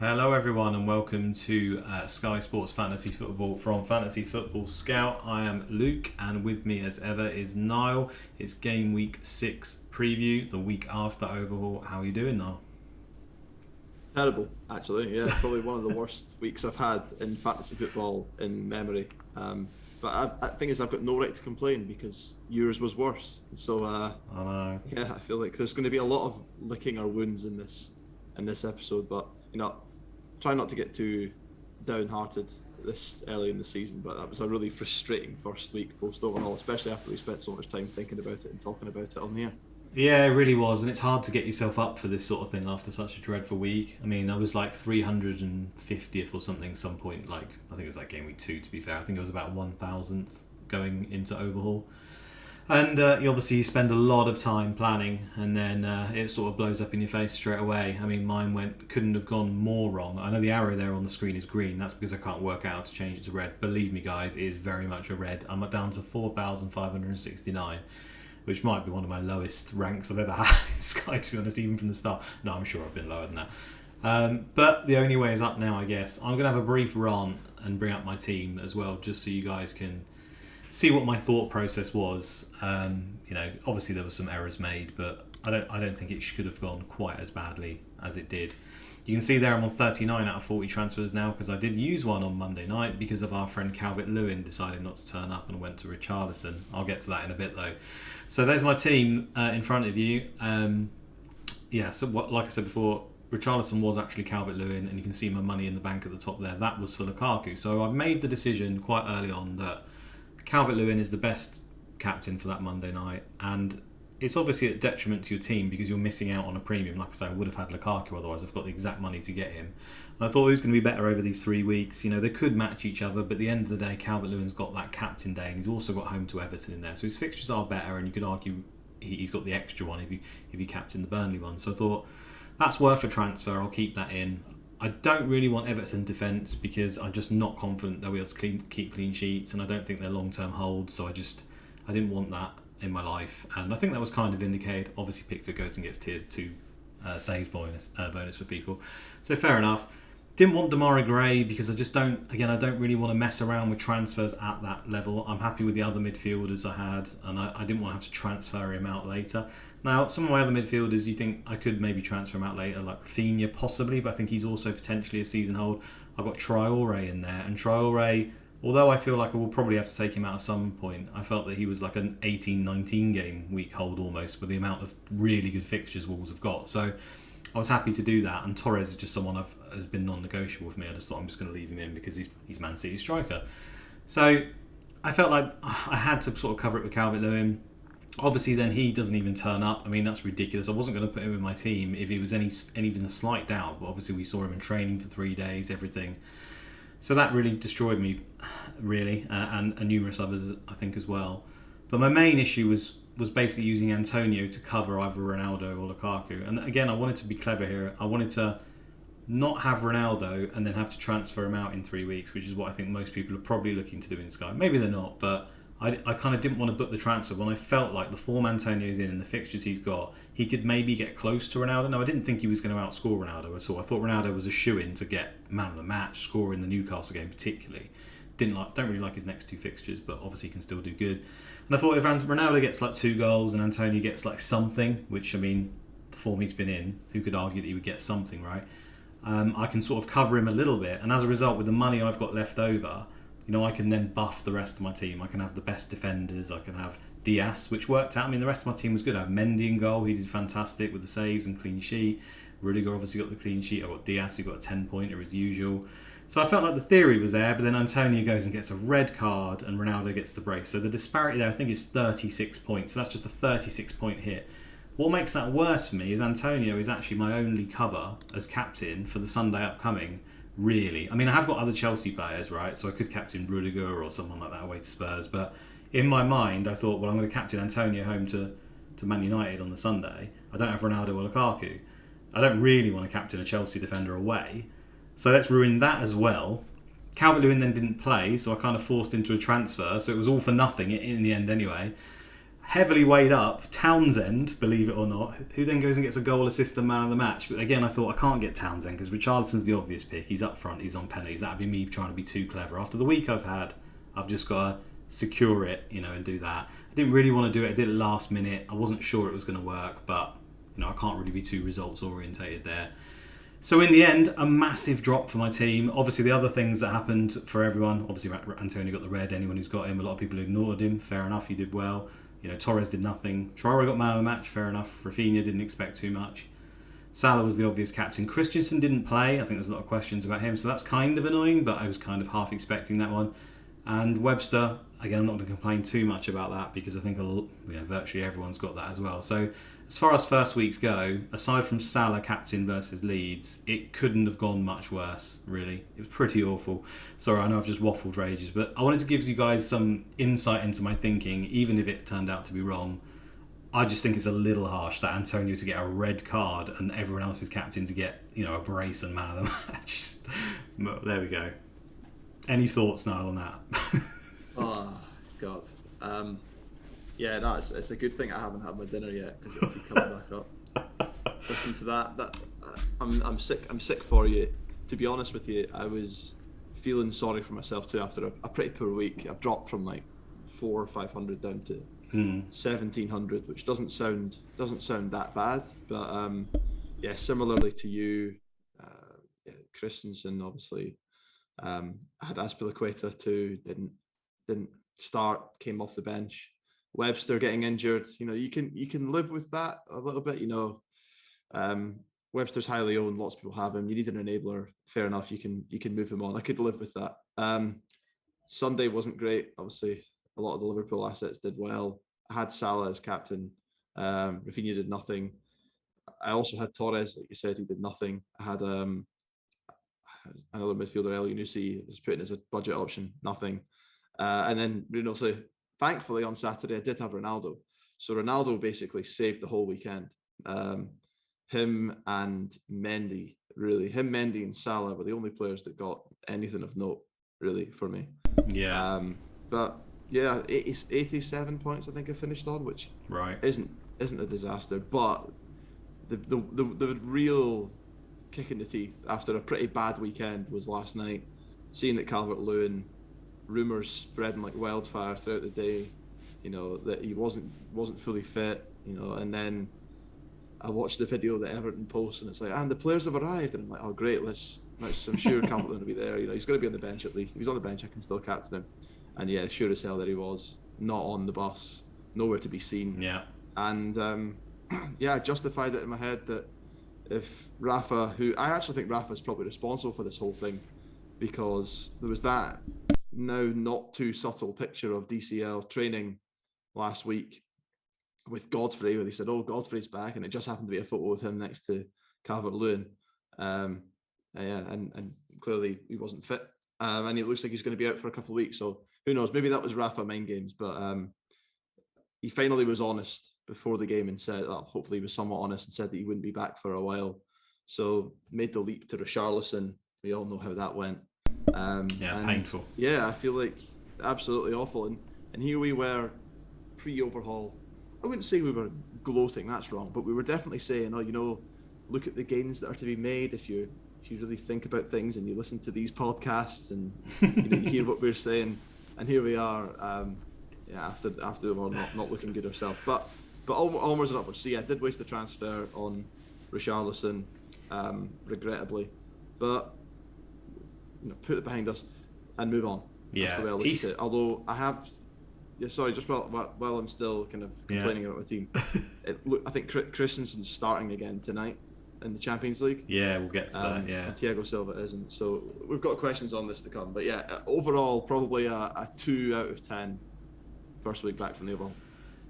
Hello everyone and welcome to Sky Sports Fantasy Football from Fantasy Football Scout. I am Luke and with me as ever is Niall. It's game week 6 preview, the week after Overhaul. How are you doing, Niall? Terrible, actually. Yeah, probably one of the worst weeks I've had in fantasy football in memory. But I think I've got no right to complain because yours was worse. So I know. yeah, I feel like there's going to be a lot of licking our wounds in this episode. But try not to get too downhearted this early in the season. But that was a really frustrating first week post overhaul, especially after we spent so much time thinking about it and talking about it on the air. Yeah, it really was, and it's hard to get yourself up for this sort of thing after such a dreadful week. I mean, I was like 350th or something some point, I think it was like game week 2 to be fair. I think it was about 1000th going into Overhaul. And you spend a lot of time planning and then it sort of blows up in your face straight away. I mean, mine couldn't have gone more wrong. I know the arrow there on the screen is green. That's because I can't work out how to change it to red. Believe me, guys, it is very much a red. I'm down to 4,569. Which might be one of my lowest ranks I've ever had in Sky, to be honest, even from the start. No, I'm sure I've been lower than that. But the only way is up now, I guess. I'm going to have a brief rant and bring up my team as well, just so you guys can see what my thought process was. Obviously there were some errors made, but I don't think it should have gone quite as badly as it did. You can see there I'm on 39 out of 40 transfers now because I did use one on Monday night because of our friend Calvert-Lewin decided not to turn up and went to Richarlison. I'll get to that in a bit though. So there's my team in front of you. Like I said before, Richarlison was actually Calvert-Lewin, and you can see my money in the bank at the top there. That was for Lukaku. So I've made the decision quite early on that Calvert-Lewin is the best captain for that Monday night, and it's obviously a detriment to your team because you're missing out on a premium. Like I say, I would have had Lukaku otherwise. I've got the exact money to get him. And I thought who's going to be better over these 3 weeks. They could match each other, but at the end of the day, Calvert-Lewin's got that captain day, and he's also got home to Everton in there. So his fixtures are better, and you could argue he's got the extra one if you captain the Burnley one. So I thought that's worth a transfer. I'll keep that in. I don't really want Everton defence because I'm just not confident they'll be able to keep clean sheets, and I don't think they're long-term holds. So I didn't want that in my life, and I think that was kind of indicated. Obviously Pickford goes and gets tier 2 saves bonus for people, so fair enough. Didn't want Demarai Gray because I don't really want to mess around with transfers at that level. I'm happy with the other midfielders I had, and I didn't want to have to transfer him out later. Now, some of my other midfielders, you think I could maybe transfer him out later, like Rafinha possibly, but I think he's also potentially a season hold. I've got Traore in there, and Traore, although I feel like I will probably have to take him out at some point, I felt that he was like an 18-19 game week hold almost with the amount of really good fixtures Wolves have got. So I was happy to do that, and Torres is just someone has been non-negotiable with me. I just thought I'm just going to leave him in because he's Man City's striker. So I felt like I had to sort of cover it with Calvert-Lewin. Obviously then he doesn't even turn up. I mean, that's ridiculous. I wasn't going to put him in my team if he was even a slight doubt, but obviously we saw him in training for 3 days, everything. So that really destroyed me, really, and numerous others, I think, as well. But my main issue was basically using Antonio to cover either Ronaldo or Lukaku. And again, I wanted to be clever here. I wanted to not have Ronaldo and then have to transfer him out in 3 weeks, which is what I think most people are probably looking to do in Sky. Maybe they're not, but I kind of didn't want to book the transfer when I felt like the form Antonio's in and the fixtures he's got, he could maybe get close to Ronaldo. Now, I didn't think he was going to outscore Ronaldo at all. I thought Ronaldo was a shoo-in to get man of the match, score in the Newcastle game particularly. Don't really like his next 2 fixtures, but obviously can still do good. And I thought if Ronaldo gets like 2 goals and Antonio gets like something, which I mean, the form he's been in, who could argue that he would get something, right? I can sort of cover him a little bit, and as a result, with the money I've got left over, I can then buff the rest of my team. I can have the best defenders. I can have Diaz, which worked out. I mean, the rest of my team was good. I have Mendy in goal. He did fantastic with the saves and clean sheet. Rudiger obviously got the clean sheet. I've got Diaz who got a 10-pointer as usual. So I felt like the theory was there, but then Antonio goes and gets a red card and Ronaldo gets the brace. So the disparity there, I think, is 36 points. So that's just a 36-point hit. What makes that worse for me is Antonio is actually my only cover as captain for the Sunday upcoming, really. I mean, I have got other Chelsea players, right? So I could captain Rudiger or someone like that away to Spurs. But in my mind, I thought, well, I'm going to captain Antonio home to Man United on the Sunday. I don't have Ronaldo or Lukaku. I don't really want to captain a Chelsea defender away. So let's ruin that as well. Calvert-Lewin then didn't play, so I kind of forced into a transfer. So it was all for nothing in the end anyway. heavily weighed up Townsend, believe it or not, who then goes and gets a goal, assist, and man of the match. But again, I thought I can't get Townsend because Richarlison's the obvious pick. He's up front, he's on penalties. That'd be me trying to be too clever. After the week I've had, I've just got to secure it, and do that. I didn't really want to do it. I did it last minute. I wasn't sure it was going to work, but I can't really be too results orientated there. So in the end, a massive drop for my team. Obviously, the other things that happened for everyone. Obviously, Antonio got the red. Anyone who's got him, a lot of people ignored him. Fair enough, he did well. Torres did nothing. Traore got man of the match. Fair enough. Rafinha didn't expect too much. Salah was the obvious captain. Christensen didn't play. I think there's a lot of questions about him, so that's kind of annoying. But I was kind of half expecting that one. And Webster, again, I'm not going to complain too much about that because I think virtually everyone's got that as well. So as far as first weeks go, aside from Salah captain versus Leeds, it couldn't have gone much worse, really. It was pretty awful. Sorry, I know I've just waffled for ages, but I wanted to give you guys some insight into my thinking, even if it turned out to be wrong. I just think it's a little harsh that Antonio to get a red card and everyone else's captain to get, a brace and man of the match. There we go. Any thoughts, Niall, on that? Oh, God. Yeah, no, it's a good thing I haven't had my dinner yet because it'll be coming back up. Listen to that. I'm sick for you. To be honest with you, I was feeling sorry for myself too after a pretty poor week. I've dropped from like 400 or 500 down to 1,700, which doesn't sound that bad. But similarly to you, Christensen obviously. I had Azpilicueta too. Didn't start. Came off the bench. Webster getting injured. You can live with that a little bit. Webster's highly owned. Lots of people have him. You need an enabler. Fair enough. You can move him on. I could live with that. Sunday wasn't great. Obviously, a lot of the Liverpool assets did well. I had Salah as captain. Rafinha did nothing. I also had Torres, like you said, he did nothing. I had another midfielder, El Yunusi, was put in as a budget option, nothing. And then, thankfully on Saturday, I did have Ronaldo. So Ronaldo basically saved the whole weekend. Him and Mendy, really. Mendy and Salah were the only players that got anything of note, really, for me. Yeah. But yeah, 87 points I think I finished on, which isn't a disaster. But the real kick in the teeth after a pretty bad weekend was last night, seeing that Calvert-Lewin, rumours spreading like wildfire throughout the day, that he wasn't fully fit, and then I watched the video that Everton posts and it's like, and the players have arrived, and I'm like, oh great, let's I'm sure Calvert-Lewin will be there, he's going to be on the bench at least. If he's on the bench I can still captain him. And yeah, sure as hell that he was not on the bus, nowhere to be seen. Yeah. And I justified it in my head that if Rafa, who I actually think Rafa is probably responsible for this whole thing, because there was that now not too subtle picture of DCL training last week with Godfrey, where they said, oh, Godfrey's back, and it just happened to be a photo of him next to Calvert-Lewin. And clearly he wasn't fit. And it looks like he's going to be out for a couple of weeks, so who knows, maybe that was Rafa mind games, but he finally was honest before the game and said, hopefully he was somewhat honest and said that he wouldn't be back for a while. So made the leap to Richarlison. We all know how that went. Painful. Yeah, I feel like absolutely awful. And here we were pre-overhaul. I wouldn't say we were gloating, that's wrong, but we were definitely saying, look at the gains that are to be made if you really think about things and you listen to these podcasts and you hear what we're saying. And here we are, after we're not looking good ourselves. But onwards and upwards. So yeah, I did waste the transfer on Richarlison, regrettably. But put it behind us and move on. Yeah. That's the way I look at it. Although I have, just while I'm still kind of complaining about my team, I think Christensen's starting again tonight in the Champions League. Yeah, we'll get to that. Yeah. And Thiago Silva isn't. So we've got questions on this to come. But yeah, overall, probably a 2 out of 10 first week back from the overhaul.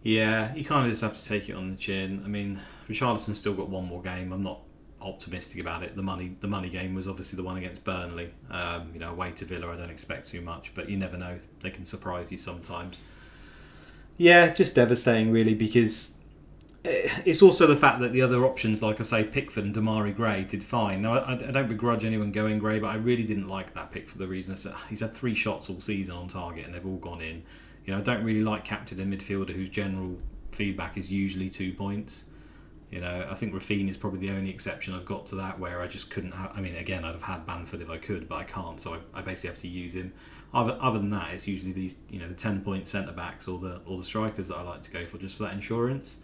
Yeah, you kind of just have to take it on the chin. I mean, Richarlison's still got one more game. I'm not optimistic about it. The money game was obviously the one against Burnley. Away to Villa, I don't expect too much, but you never know. They can surprise you sometimes. Yeah, just devastating really, because it's also the fact that the other options, like I say, Pickford and Damari Gray, did fine. Now, I don't begrudge anyone going Gray, but I really didn't like that pick for the reason that he's had 3 shots all season on target and they've all gone in. I don't really like captain a midfielder whose general feedback is usually 2 points. I think Rafinha is probably the only exception I've got to that, where I just couldn't have. I mean, again, I'd have had Banford if I could, but I can't, so I basically have to use him. Other than that, it's usually these, the 10-point centre backs or the strikers that I like to go for, just for that insurance.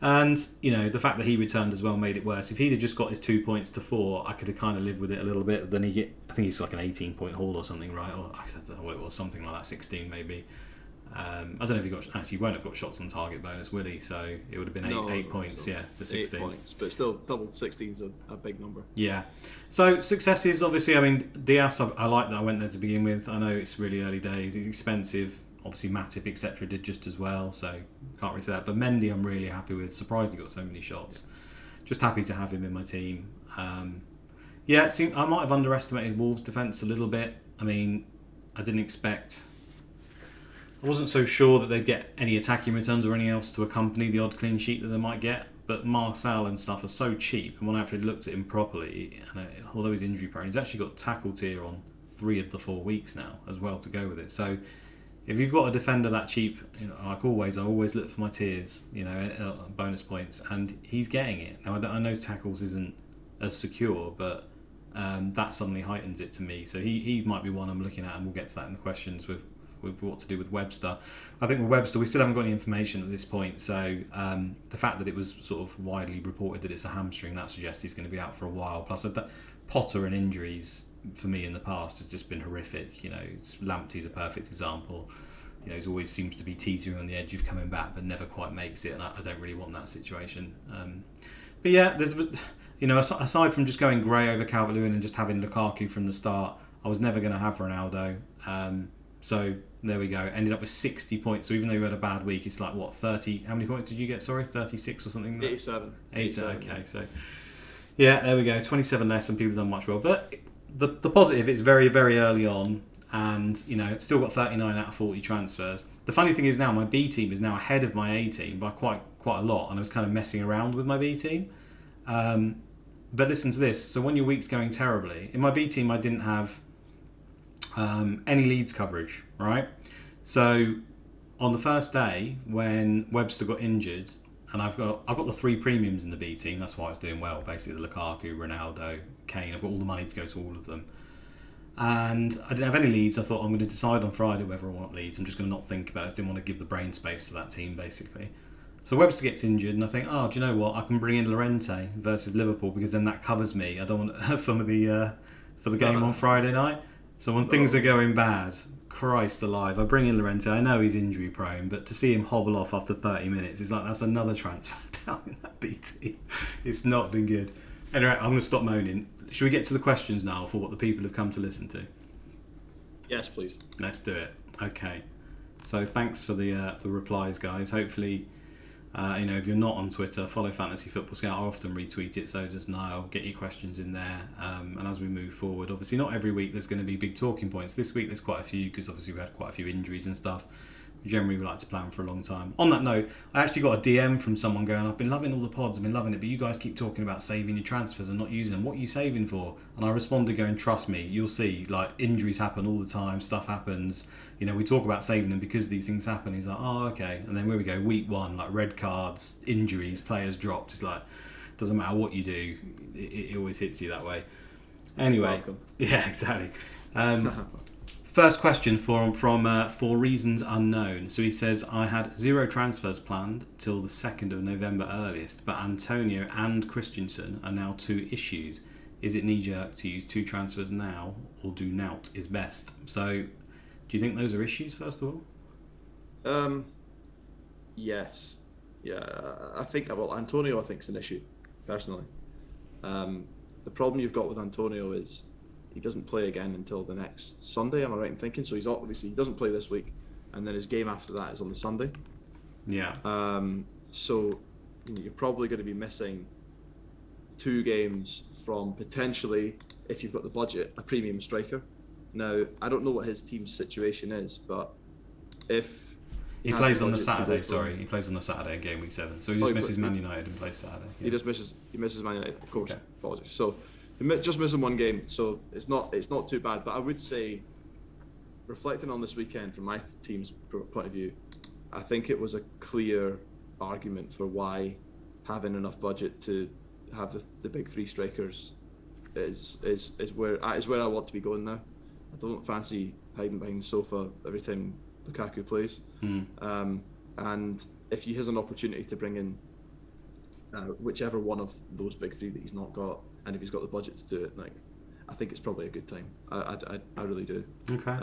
And the fact that he returned as well made it worse. If he'd have just got his 2 points to 4, I could have kind of lived with it a little bit. Then I think he's like an 18-point haul or something, right? Or I don't know what it was, something like that, 16 maybe. I don't know if he won't have got shots on target bonus, will he? So it would have been eight points, so 16 points, but still double 16's a big number. Yeah. So successes, obviously. I mean, Diaz, I like that I went there to begin with. I know it's really early days. He's expensive. Obviously, Matip, etc. did just as well, so can't really say that. But Mendy, I'm really happy with. Surprised he got so many shots. Just happy to have him in my team. It seemed I might have underestimated Wolves' defence a little bit. I mean, I didn't expect. I wasn't so sure that they'd get any attacking returns or anything else to accompany the odd clean sheet that they might get. But Marcel and stuff are so cheap, and when I actually looked at him properly, and although he's injury prone, he's actually got tackle tier on 3 of the 4 weeks now as well to go with it. So if you've got a defender that cheap, I always look for my tiers, bonus points, and he's getting it. Now I know tackles isn't as secure, but that suddenly heightens it to me. So he might be one I'm looking at, and we'll get to that in the questions with what to do with Webster. I think with Webster, we still haven't got any information at this point. So the fact that it was sort of widely reported that it's a hamstring, that suggests he's going to be out for a while. Plus, Potter and injuries for me in the past has just been horrific. Lamptey's a perfect example. He always seems to be teetering on the edge of coming back, but never quite makes it, and I don't really want that situation. But yeah, there's aside from just going grey over Calvert-Lewin and just having Lukaku from the start, I was never going to have Ronaldo. So there we go. Ended up with 60 points. So even though you had a bad week, it's like 30. How many points did you get? Sorry, 36 or something. 87. 87. Okay, so yeah, there we go. 27 less, and people have done much well. But the positive, it's very very early on. And still got 39 out of 40 transfers. The funny thing is now my B team is now ahead of my A team by quite a lot, and I was kind of messing around with my B team. But listen to this. So when your week's going terribly, in my B team I didn't have any Leeds coverage, right? So on the first day when Webster got injured, and I've got the 3 premiums in the B team. That's why I was doing well. Basically, the Lukaku, Ronaldo, Kane. I've got all the money to go to all of them. And I didn't have any Leeds. I thought I'm going to decide on Friday whether I want Leeds. I'm just going to not think about it. I just didn't want to give the brain space to that team, basically. So Webster gets injured, and I think, do you know what? I can bring in Llorente versus Liverpool, because then that covers me. I don't want for the game on Friday night. So when things are going bad, Christ alive, I bring in Llorente. I know he's injury prone, but to see him hobble off after 30 minutes, it's like that's another transfer down in that B team. It's not been good. Anyway, I'm going to stop moaning. Should we get to the questions now for what the people have come to listen to? Yes, please. Let's do it. Okay. So thanks for the replies, guys. Hopefully, if you're not on Twitter, follow Fantasy Football Scout. I often retweet it, so does Niall. Get your questions in there. And as we move forward, obviously not every week there's going to be big talking points. This week there's quite a few, because obviously we had quite a few injuries and stuff. Generally we like to plan for a long time. On that note, I actually got a DM from someone going, I've been loving all the pods, I've been loving it, but you guys keep talking about saving your transfers and not using them. What are you saving for? And I responded going, trust me, you'll see, like, injuries happen all the time, stuff happens. We talk about saving them because these things happen. He's like, oh, okay. And then where we go, week 1, like red cards, injuries, players dropped. It's like, doesn't matter what you do, it always hits you that way. Anyway, welcome. Yeah, exactly. First question from For Reasons Unknown. So he says, I had 0 transfers planned till the 2nd of November earliest, but Antonio and Christensen are now 2 issues. Is it knee-jerk to use 2 transfers now, or do nout is best? So do you think those are issues, first of all? Yes. Yeah, I think, Antonio I think is an issue, personally. The problem you've got with Antonio is he doesn't play again until the next Sunday, am I right in thinking? So he's obviously, he doesn't play this week, and then his game after that is on the Sunday. Yeah. So you're probably going to be missing 2 games from potentially, if you've got the budget, a premium striker. Now, I don't know what his team's situation is, but if he plays on the Saturday, he plays on the Saturday in game week 7. So he just misses Man United and plays Saturday. Yeah. He misses Man United, of course. Okay. Apologies. So just missing 1 game, so it's not too bad. But I would say reflecting on this weekend from my team's point of view, I think it was a clear argument for why having enough budget to have the big three strikers is where I want to be going now. I don't fancy hiding behind the sofa every time Lukaku plays. And if he has an opportunity to bring in whichever one of those big three that he's not got, and if he's got the budget to do it, like, I think it's probably a good time. I really do. Okay.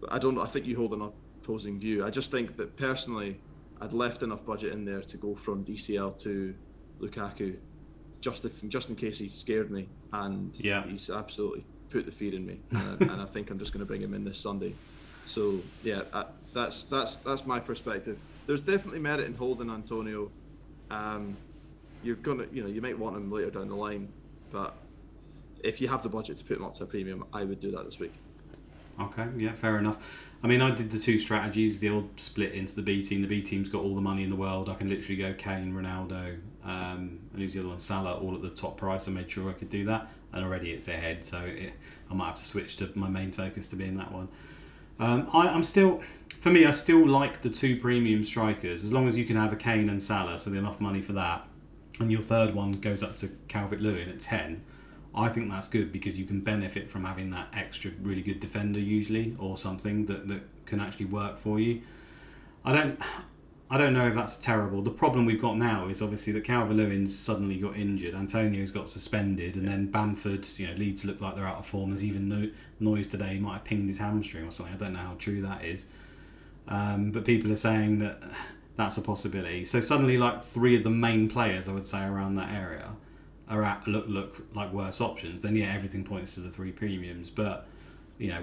But I don't know. I think you hold an opposing view. I just think that personally, I'd left enough budget in there to go from DCL to Lukaku, just in case he scared me, and he's absolutely put the fear in me, and I think I'm just going to bring him in this Sunday. So yeah, that's my perspective. There's definitely merit in holding Antonio. You're gonna, you might want him later down the line, but if you have the budget to put him up to a premium, I would do that this week. Okay, yeah, fair enough. I mean, I did the two strategies, the old split into the B team. The B team's got all the money in the world. I can literally go Kane, Ronaldo, and who's the other one, Salah, all at the top price. I made sure I could do that, and already it's ahead, so I might have to switch to my main focus to being that one. I still like the two premium strikers, as long as you can have a Kane and Salah, so there's enough money for that, and your third one goes up to Calvert-Lewin at 10. I think that's good because you can benefit from having that extra really good defender usually, or something that can actually work for you. I don't know if that's terrible. The problem we've got now is obviously that Calvert-Lewin's suddenly got injured, Antonio's got suspended, and then Banford, Leeds look like they're out of form. There's even noise today he might have pinged his hamstring or something. I don't know how true that is. But people are saying that that's a possibility. So suddenly, like, three of the main players, I would say, around that area look like worse options. Then everything points to the three premiums. But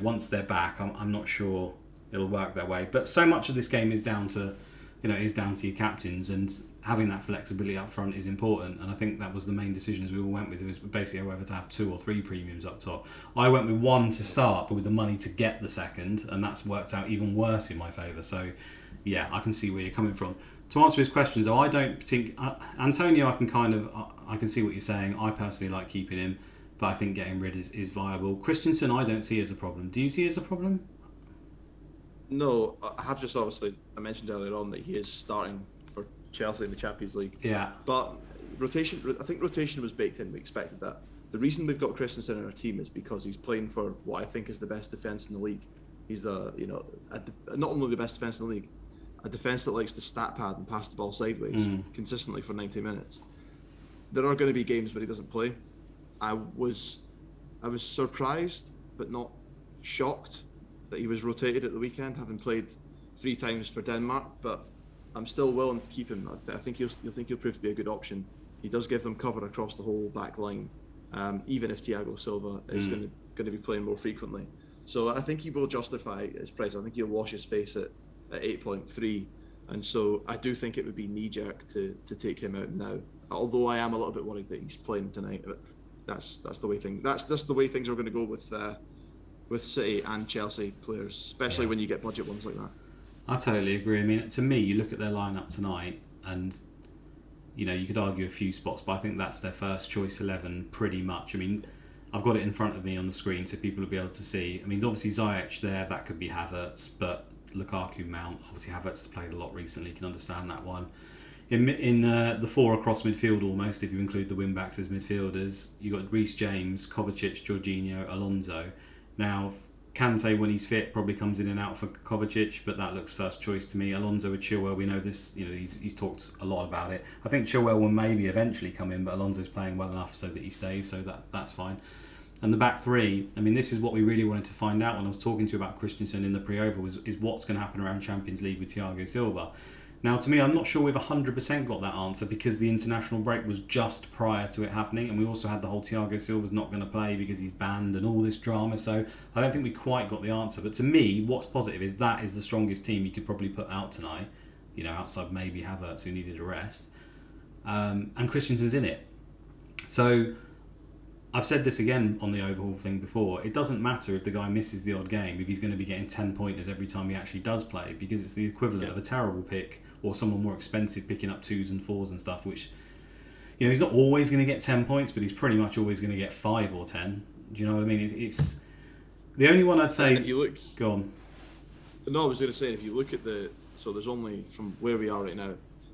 once they're back, I'm not sure it'll work that way. But so much of this game is down to your captains, and having that flexibility up front is important. And I think that was the main decisions we all went with. It was basically whether to have two or three premiums up top. I went with one to start, but with the money to get the second, and that's worked out even worse in my favour. So yeah, I can see where you're coming from. To answer his questions, though, I don't think Antonio. I can see what you're saying. I personally like keeping him, but I think getting rid is viable. Christensen, I don't see as a problem. Do you see as a problem? No, I have just I mentioned earlier on that he is starting for Chelsea in the Champions League. Yeah. But I think rotation was baked in. We expected that. The reason we've got Christensen in our team is because he's playing for what I think is the best defence in the league. He's not only the best defence in the league, a defence that likes to stat pad and pass the ball sideways consistently for 90 minutes. There are going to be games where he doesn't play. I was surprised but not shocked that he was rotated at the weekend, having played 3 times for Denmark, but I'm still willing to keep him. I think he'll prove to be a good option. He does give them cover across the whole back line, even if Thiago Silva is going to be playing more frequently. So I think he will justify his price. I think he'll wash his face at 8.3, and so I do think it would be knee-jerk to take him out now. Although I am a little bit worried that he's playing tonight. But that's the way things are going to go with City and Chelsea players, especially when you get budget ones like that. I totally agree. I mean, to me, you look at their lineup tonight, and you could argue a few spots, but I think that's their first choice 11 pretty much. I mean, I've got it in front of me on the screen so people will be able to see. I mean, obviously Ziyech there, that could be Havertz, but Lukaku, Mount, obviously Havertz has played a lot recently, you can understand that one. In the 4 across midfield almost, if you include the wing-backs as midfielders, you've got Reece James, Kovacic, Jorginho, Alonso. Now, Kante, when he's fit, probably comes in and out for Kovacic, but that looks first choice to me. Alonso with Chilwell, we know this, he's talked a lot about it. I think Chilwell will maybe eventually come in, but Alonso's playing well enough so that he stays, so that's fine. And the back 3, I mean, this is what we really wanted to find out when I was talking to you about Christensen in the pre-over, is what's going to happen around Champions League with Thiago Silva. Now, to me, I'm not sure we've 100% got that answer because the international break was just prior to it happening, and we also had the whole Thiago Silva's not going to play because he's banned and all this drama, so I don't think we quite got the answer. But to me, what's positive is that is the strongest team you could probably put out tonight, outside maybe Havertz, who needed a rest, and Christensen's in it. So I've said this again on the overhaul thing before, it doesn't matter if the guy misses the odd game if he's going to be getting 10 pointers every time he actually does play, because it's the equivalent of a terrible pick or someone more expensive picking up 2s and 4s and stuff, which, he's not always going to get 10 points, but he's pretty much always going to get 5 or 10. Do you know what I mean? The only one I'd say... if you look... Go on. No, I was going to say, if you look at so there's only, from where we are right now,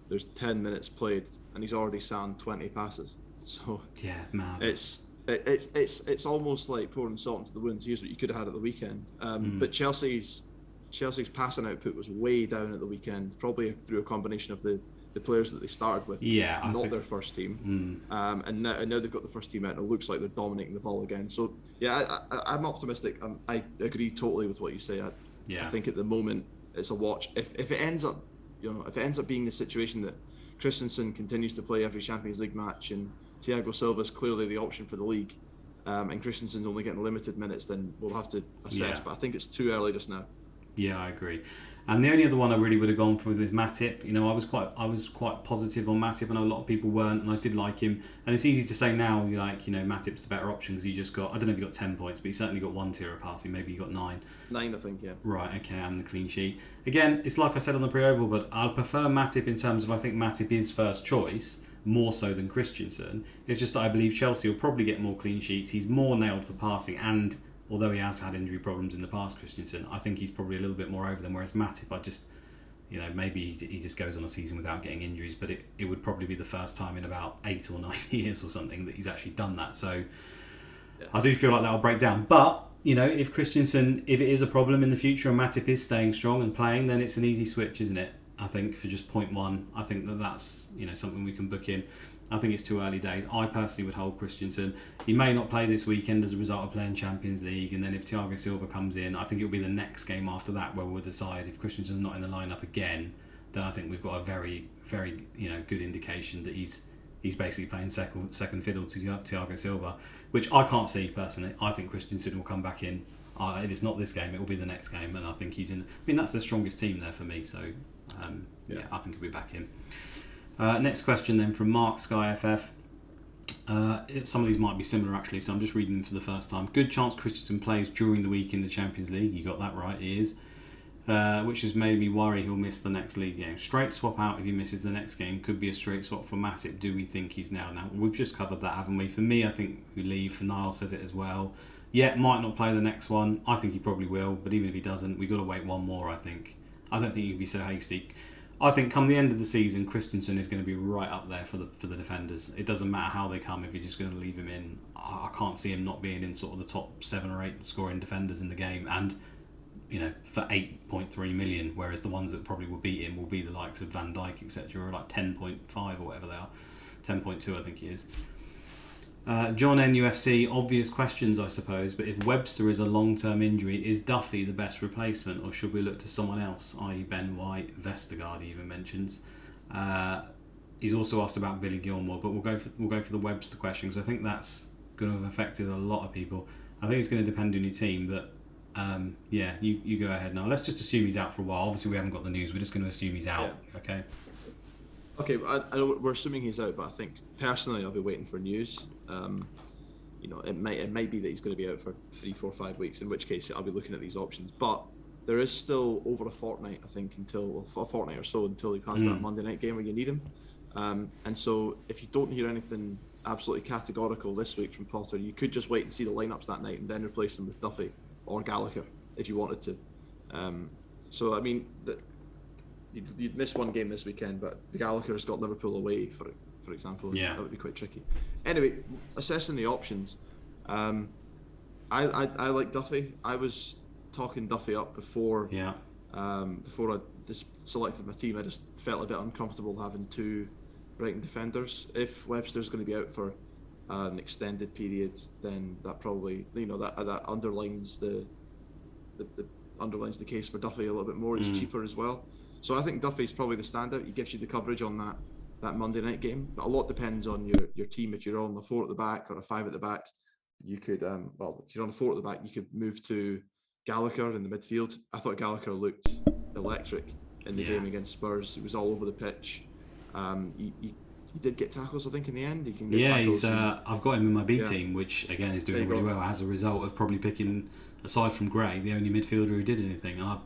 there's 10 minutes played, and he's already sat on 20 passes. So yeah, man, it's almost like pouring salt into the wounds. Here's what you could have had at the weekend. But Chelsea's passing output was way down at the weekend, probably through a combination of the players that they started with, not their first team. And now they've got the first team out, and it looks like they're dominating the ball again. So yeah, I'm optimistic. I agree totally with what you say. I think at the moment it's a watch. If it ends up, being the situation that Christensen continues to play every Champions League match and Thiago Silva is clearly the option for the league, and Christensen's only getting limited minutes, then we'll have to assess. But I think it's too early just now. Yeah, I agree. And the only other one I really would have gone for was Matip. I was quite positive on Matip, and a lot of people weren't, and I did like him. And it's easy to say now, Matip's the better option because he just got, I don't know if he got 10 points, but he certainly got one tier of passing. Maybe he got 9. 9, I think, yeah. Right, okay, and the clean sheet. Again, it's like I said on the pre-oval, but I'll prefer Matip in terms of I think Matip is first choice, more so than Christensen. It's just that I believe Chelsea will probably get more clean sheets. He's more nailed for passing, and although he has had injury problems in the past, Christensen, I think he's probably a little bit more over them. Whereas Matip, I just, maybe he just goes on a season without getting injuries, but it would probably be the first time in about 8 or 9 years or something that he's actually done that. So I do feel like that'll break down. But, if Christensen, if it is a problem in the future and Matip is staying strong and playing, then it's an easy switch, isn't it? I think for just 0.1, I think that's something we can book in. I think it's too early days. I personally would hold Christensen. He may not play this weekend as a result of playing Champions League, and then if Thiago Silva comes in, I think it'll be the next game after that where we'll decide if Christensen's not in the lineup again. Then I think we've got a very, very good indication that he's basically playing second fiddle to Thiago Silva, which I can't see personally. I think Christensen will come back in. If it's not this game, it will be the next game, and I think he's in. I mean, that's the strongest team there for me. So I think he'll be back in. Next question then from Mark SkyFF. Some of these might be similar actually, so I'm just reading them for the first time. Good chance Christensen plays during the week in the Champions League. You got that right, he is. Which has made me worry he'll miss the next league game. Straight swap out if he misses the next game. Could be a straight swap for Matip. Do we think he's now? We've just covered that, haven't we? For me, I think we leave. For Niall says it as well. Yeah, might not play the next one. I think he probably will, but even if he doesn't, we've got to wait one more, I think. I don't think he'd be so hasty. I think come the end of the season, Christensen is going to be right up there for the defenders. It doesn't matter how they come if you're just going to leave him in. I can't see him not being in sort of the top 7 or 8 scoring defenders in the game, and for 8.3 million, whereas the ones that probably will beat him will be the likes of Van Dijk, etc., or like 10.5 or whatever they are. 10.2, I think he is. John NUFC, obvious questions, I suppose, but if Webster is a long-term injury, is Duffy the best replacement, or should we look to someone else, i.e. Ben White? Vestergaard he even mentions. He's also asked about Billy Gilmore, but we'll go for the Webster question, because I think that's going to have affected a lot of people. I think it's going to depend on your team, but you go ahead now. Let's just assume he's out for a while. Obviously, we haven't got the news. We're just going to assume he's out. Yeah. Okay, I know we're assuming he's out, but I think personally I'll be waiting for news. It might be that he's going to be out for 3, 4, 5 weeks, in which case I'll be looking at these options. But there is still over a fortnight, I think, until he has that Monday night game where you need him. And so if you don't hear anything absolutely categorical this week from Potter, you could just wait and see the lineups that night and then replace them with Duffy or Gallagher if you wanted to. So I mean, you'd miss one game this weekend, but the Gallagher's got Liverpool away, for example. Yeah, that would be quite tricky. Anyway, assessing the options, I like Duffy. I was talking Duffy up before. Yeah. Before I just selected my team, I just felt a bit uncomfortable having 2 Brighton defenders. If Webster's going to be out for an extended period, then that probably that underlines the case for Duffy a little bit more. It's cheaper as well. So I think Duffy's probably the standout. He gives you the coverage on that Monday night game. But a lot depends on your team. If you're on a 4 at the back or a 5 at the back, you could if you're on a 4 at the back, you could move to Gallagher in the midfield. I thought Gallagher looked electric in the game against Spurs. He was all over the pitch. He did get tackles, I think, in the end. He can get tackles. I've got him in my B team, which again is doing really well as a result of probably picking, aside from Gray, the only midfielder who did anything. I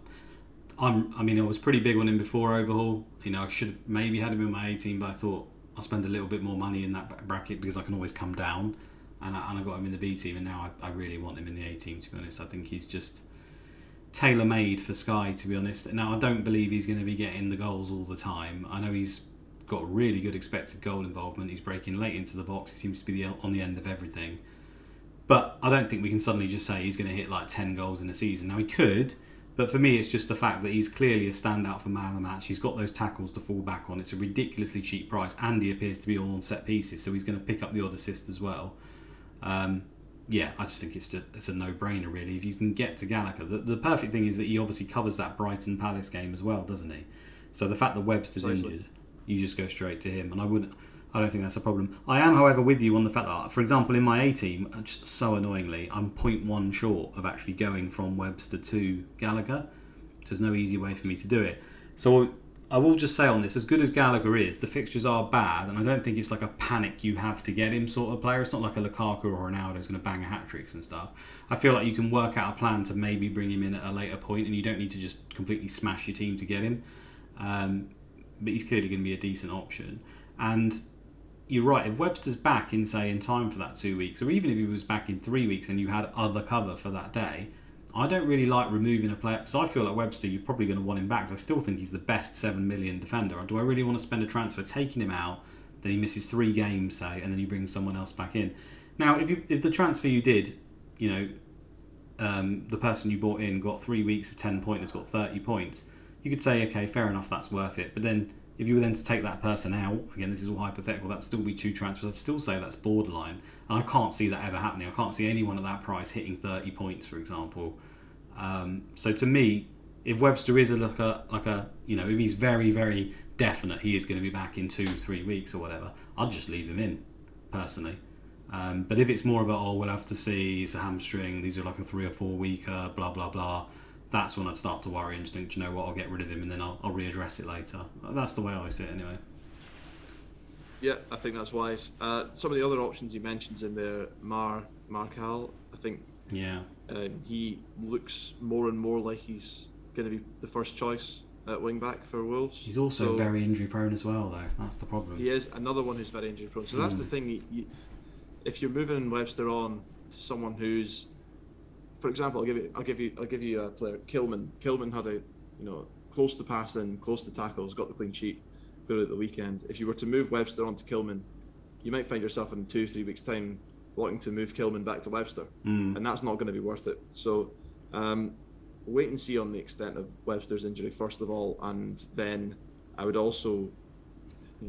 was pretty big on him before Overhaul. I should have maybe had him in my A team, but I thought I'll spend a little bit more money in that bracket because I can always come down. and I got him in the B team, and now I really want him in the A team, to be honest. I think he's just tailor-made for Sky, to be honest. Now, I don't believe he's going to be getting the goals all the time. I know he's got really good expected goal involvement. He's breaking late into the box. He seems to be on the end of everything. But I don't think we can suddenly just say he's going to hit like 10 goals in a season. Now, he could, but for me, it's just the fact that he's clearly a standout for man of the match. He's got those tackles to fall back on. It's a ridiculously cheap price, and he appears to be all on set pieces, so he's going to pick up the odd assist as well. Yeah, I just think it's a no-brainer, really. If you can get to Gallagher, the perfect thing is that he obviously covers that Brighton Palace game as well, doesn't he? So the fact that Webster's injured, you just go straight to him, and I don't think that's a problem. I am, however, with you on the fact that, for example, in my A team, just so annoyingly, I'm 0.1 short of actually going from Webster to Gallagher. So there's no easy way for me to do it. So I will just say on this, as good as Gallagher is, the fixtures are bad, and I don't think it's like a panic you have to get him sort of player. It's not like a Lukaku or Ronaldo who's going to bang a hat-tricks and stuff. I feel like you can work out a plan to maybe bring him in at a later point, and you don't need to just completely smash your team to get him. But he's clearly going to be a decent option. And you're right, if Webster's back in time for that 2 weeks, or even if he was back in 3 weeks and you had other cover for that day, I don't really like removing a player, because I feel like Webster, you're probably going to want him back, because I still think he's the best 7 million defender. Or do I really want to spend a transfer taking him out, then he misses 3 games, say, and then you bring someone else back in? Now, if the transfer you did, the person you bought in got 3 weeks of 10 pointers, got 30 points, you could say, okay, fair enough, that's worth it. But then, if you were then to take that person out, again, this is all hypothetical, that'd still be 2 transfers. I'd still say that's borderline. And I can't see that ever happening. I can't see anyone at that price hitting 30 points, for example. So to me, if Webster is if he's very, very definite he is going to be back in 2-3 weeks or whatever, I'd just leave him in, personally. But if it's more of we'll have to see, it's a hamstring, these are like a 3 or 4 weeker, blah, blah, blah, that's when I'd start to worry and just think, you know what, I'll get rid of him and then I'll readdress it later. That's the way I see it anyway. Yeah, I think that's wise. Some of the other options he mentions in there, Marcal, I think he looks more and more like he's going to be the first choice at wing back for Wolves. He's also very injury prone as well, though. That's the problem. He is another one who's very injury prone. So that's the thing. If you're moving Webster on to someone who's, for example, I'll give you a player, Kilman. Kilman had close to passing, close to tackles, got the clean sheet throughout the weekend. If you were to move Webster onto Kilman, you might find yourself in 2-3 weeks' time wanting to move Kilman back to Webster, and that's not going to be worth it. So wait and see on the extent of Webster's injury first of all, and then I would also,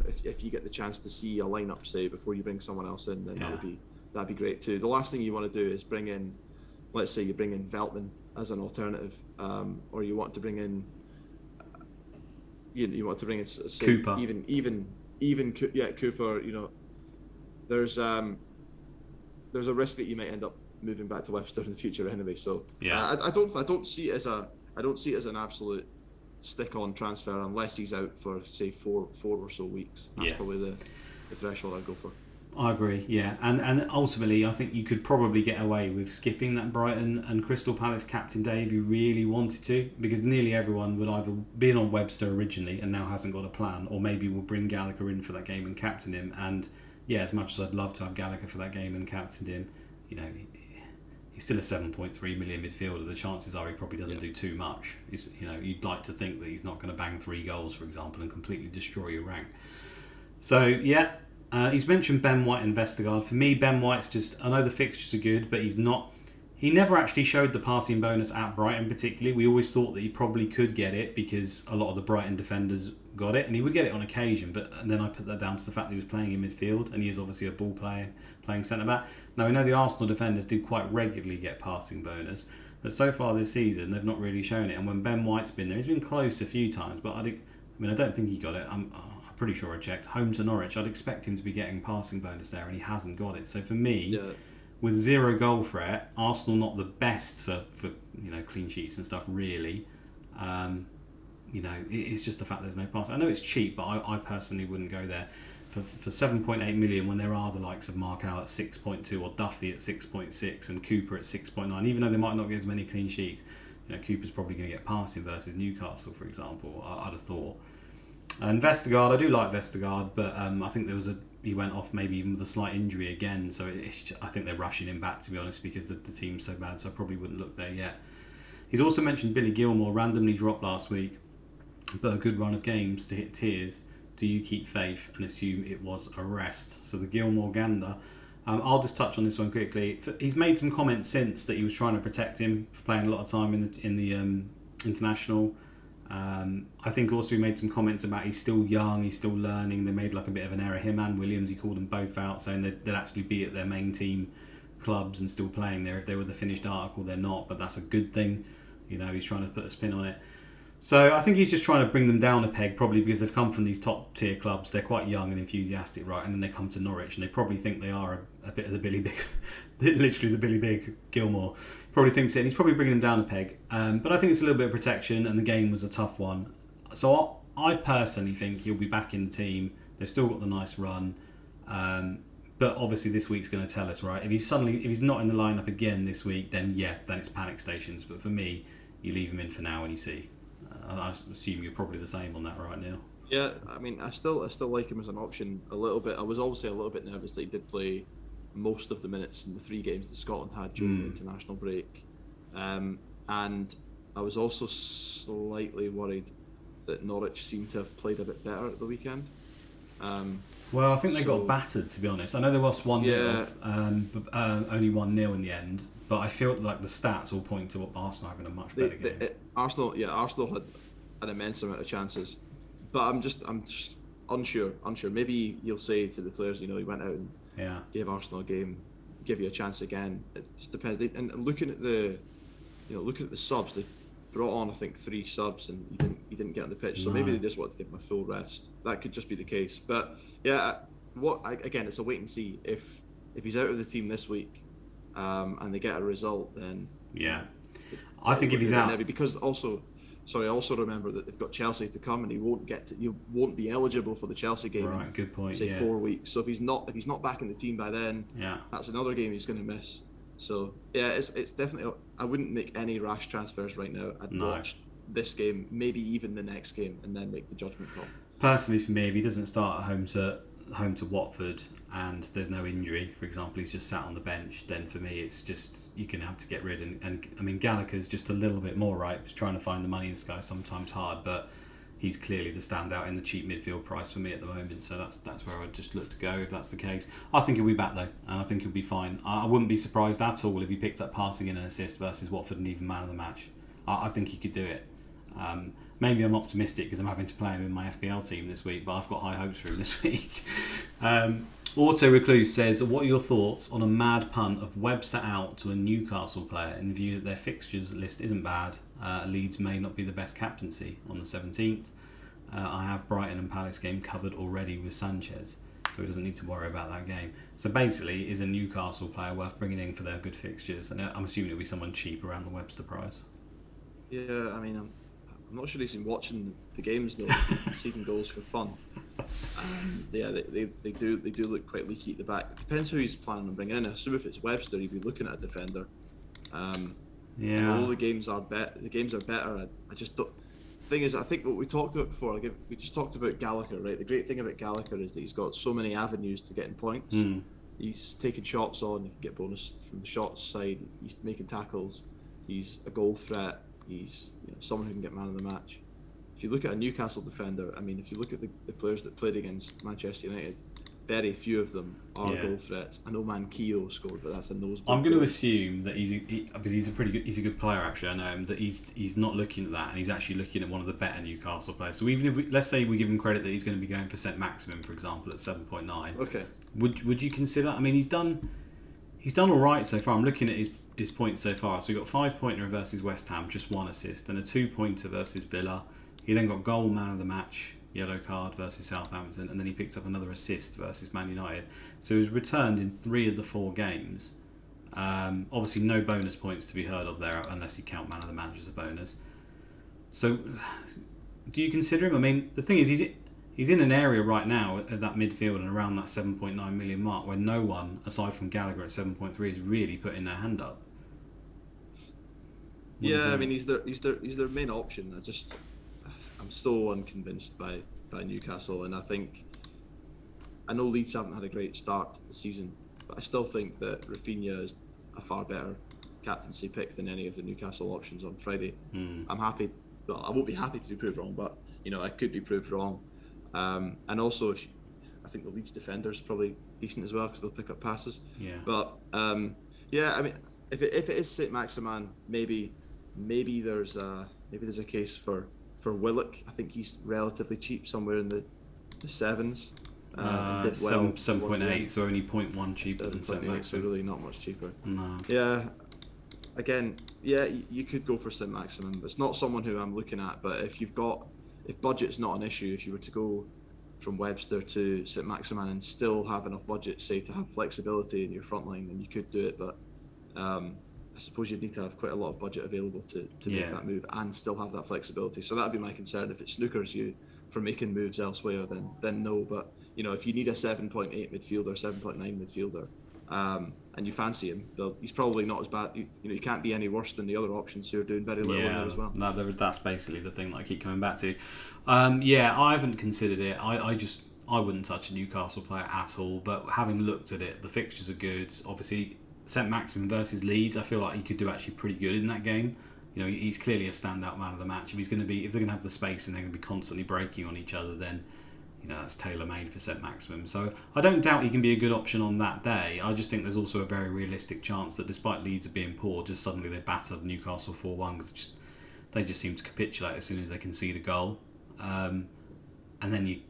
if you get the chance to see a lineup, say, before you bring someone else in, then that'd be great too. The last thing you want to do is bring in, let's say you bring in Veltman as an alternative, or you want to bring in, you want to bring in, say, Cooper. Even Cooper. There's a risk that you might end up moving back to Webster in the future anyway. So I don't see it as an absolute stick-on transfer unless he's out for, say, four or so weeks. That's probably the threshold I'd go for. I agree, yeah. And ultimately, I think you could probably get away with skipping that Brighton and Crystal Palace captain day if you really wanted to, because nearly everyone would either been on Webster originally and now hasn't got a plan, or maybe will bring Gallagher in for that game and captain him. And yeah, as much as I'd love to have Gallagher for that game and captain him, he's still a 7.3 million midfielder. The chances are he probably doesn't do too much. You'd like to think that he's not going to bang 3 goals, for example, and completely destroy your rank. So yeah. He's mentioned Ben White and Vestergaard. For me, Ben White's just, I know the fixtures are good, but he never actually showed the passing bonus at Brighton particularly. We always thought that he probably could get it because a lot of the Brighton defenders got it, and he would get it on occasion, but then I put that down to the fact that he was playing in midfield, and he is obviously a ball player, playing centre-back. Now, we know the Arsenal defenders did quite regularly get passing bonus, but so far this season, they've not really shown it, and when Ben White's been there, he's been close a few times, but I don't think he got it. I'm pretty sure I checked. Home to Norwich, I'd expect him to be getting passing bonus there, and he hasn't got it. So for me, with 0 goal threat, Arsenal not the best for clean sheets and stuff really. It's just the fact there's no pass. I know it's cheap, but I personally wouldn't go there for 7.8 million when there are the likes of Marcal at 6.2 or Duffy at 6.6 and Cooper at 6.9. Even though they might not get as many clean sheets, Cooper's probably going to get passing versus Newcastle, for example. I'd have thought. And Vestergaard, I do like Vestergaard, but I think there was he went off maybe even with a slight injury again. So I think they're rushing him back, to be honest, because the team's so bad. So I probably wouldn't look there yet. He's also mentioned Billy Gilmore randomly dropped last week, but a good run of games to hit tiers. Do you keep faith and assume it was a rest? So the Gilmore gander. I'll just touch on this one quickly. He's made some comments since that he was trying to protect him for playing a lot of time in the international. I think also he made some comments about he's still young, he's still learning. They made like a bit of an error. Him and Williams, he called them both out, saying they'd actually be at their main team clubs and still playing there. If they were the finished article, they're not, but that's a good thing. You know, he's trying to put a spin on it. So I think he's just trying to bring them down a peg, probably because they've come from these top tier clubs. They're quite young and enthusiastic, right? And then they come to Norwich and they probably think they are a bit of the Billy Big, literally the Billy Big Gilmore. Probably thinks it, and he's probably bringing them down a peg. But I think it's a little bit of protection, and the game was a tough one. So I personally think he'll be back in the team. They've still got the nice run. But obviously this week's going to tell us, right? If he's not in the lineup again this week, then it's panic stations. But for me, you leave him in for now and you see. I assume you're probably the same on that, right, Neil? Yeah, I mean, I still like him as an option a little bit. I was obviously a little bit nervous that he did play most of the minutes in the 3 games that Scotland had during the international break, and I was also slightly worried that Norwich seemed to have played a bit better at the weekend. Well, I think they got battered, to be honest. I know they lost 1-0, only 1-0 in the end, but I feel like the stats all point to Arsenal having a much better game. Arsenal had an immense amount of chances, but I'm just unsure. Maybe you'll say to the players, you know, he went out and gave Arsenal a game, give you a chance again. It just depends. And looking at the subs, they brought on, I think, 3 subs, and he didn't get on the pitch. So maybe they just wanted to give him a full rest. That could just be the case. But yeah, again, it's a wait and see. If he's out of the team this week, and they get a result, then I think if he's out, because also remember that they've got Chelsea to come, and he won't be eligible for the Chelsea game. Right, good point. Say 4 weeks. So if he's not back in the team by then, that's another game he's going to miss. So yeah, it's definitely. I wouldn't make any rash transfers right now. I'd watch this game, maybe even the next game, and then make the judgment call. Personally, for me, if he doesn't start at home to Watford and there's no injury, for example, he's just sat on the bench, then for me it's just you're going to have to get rid. And I mean, Gallagher's just a little bit more, right? He's trying to find the money in Sky, sometimes hard, but he's clearly the standout in the cheap midfield price for me at the moment. So that's where I'd just look to go if that's the case. I think he'll be back though, and I think he'll be fine. I wouldn't be surprised at all if he picked up passing and an assist versus Watford and even man of the match. I think he could do it. Maybe I'm optimistic because I'm having to play him in my FPL team this week, but I've got high hopes for him this week. Auto Recluse says, what are your thoughts on a mad punt of Webster out to a Newcastle player in view that their fixtures list isn't bad? Leeds may not be the best captaincy on the 17th. I have Brighton and Palace game covered already with Sanchez, so he doesn't need to worry about that game. So basically, is a Newcastle player worth bringing in for their good fixtures? And I'm assuming it'll be someone cheap around the Webster price. Yeah, I mean, I'm not sure he's been watching the games though, seeking goals for fun. They do look quite leaky at the back. It depends who he's planning on bringing in. I assume if it's Webster, he'd be looking at a defender. All the games are better. I just don't. The thing is, I think what we talked about before. We just talked about Gallagher, right? The great thing about Gallagher is that he's got so many avenues to getting points. He's taking shots on. You can get bonus from the shots side. He's making tackles. He's a goal threat. He's someone who can get man of the match. If you look at a Newcastle defender, I mean, if you look at the players that played against Manchester United, very few of them are goal threats. I know Manquillo scored, but that's a noseball. I'm going to assume that because he's a good player. Actually, I know him. That he's not looking at that, and he's actually looking at one of the better Newcastle players. So even if let's say we give him credit that he's going to be going for set maximum, for example, at 7.9. Okay. Would you consider? I mean, he's done all right so far. I'm looking at his points so far. So he got 5-pointer versus West Ham, just 1 assist, and a 2-pointer versus Villa. He then got goal, man of the match, yellow card versus Southampton, and then he picked up another assist versus Man United. So he was returned in 3 of the 4 games. Obviously, no bonus points to be heard of there, unless you count man of the match as a bonus. So, do you consider him? I mean, the thing is, he's in an area right now at that midfield and around that 7.9 million mark where no one, aside from Gallagher at 7.3, is really putting their hand up. I mean, he's their main option. I'm so unconvinced by Newcastle, and I think I know Leeds haven't had a great start to the season, but I still think that Rafinha is a far better captaincy pick than any of the Newcastle options on Friday. I'm happy. Well, I won't be happy to be proved wrong, but I could be proved wrong. And also, I think the Leeds defender's probably decent as well because they'll pick up passes. Yeah. But yeah, I mean, if it is Saint Maximin, maybe there's a case for Willock. I think he's relatively cheap, somewhere in the sevens. Did well 7.8, so only 0.1 cheaper than Saint Maximin. So really not much cheaper. No. Yeah. Again, yeah, you could go for Saint Maximin, but it's not someone who I'm looking at. But if budget's not an issue, if you were to go from Webster to Saint Maximin and still have enough budget, say, to have flexibility in your front line, then you could do it. But I suppose you'd need to have quite a lot of budget available to make that move and still have that flexibility. So that'd be my concern. If it snookers you from making moves elsewhere, then no. But if you need a 7.8 midfielder, 7.9 midfielder, and you fancy him, he's probably not as bad. He can't be any worse than the other options who are doing very little in there as well. No, that's basically the thing that I keep coming back to. I haven't considered it. I wouldn't touch a Newcastle player at all. But having looked at it, the fixtures are good. Obviously, St Maximin versus Leeds, I feel like he could do actually pretty good in that game. He's clearly a standout man of the match. If they're going to have the space and they're going to be constantly breaking on each other, then that's tailor-made for St Maximin. So I don't doubt he can be a good option on that day. I just think there's also a very realistic chance that despite Leeds being poor, just suddenly they batter Newcastle 4-1 because they just seem to capitulate as soon as they concede a goal. And then the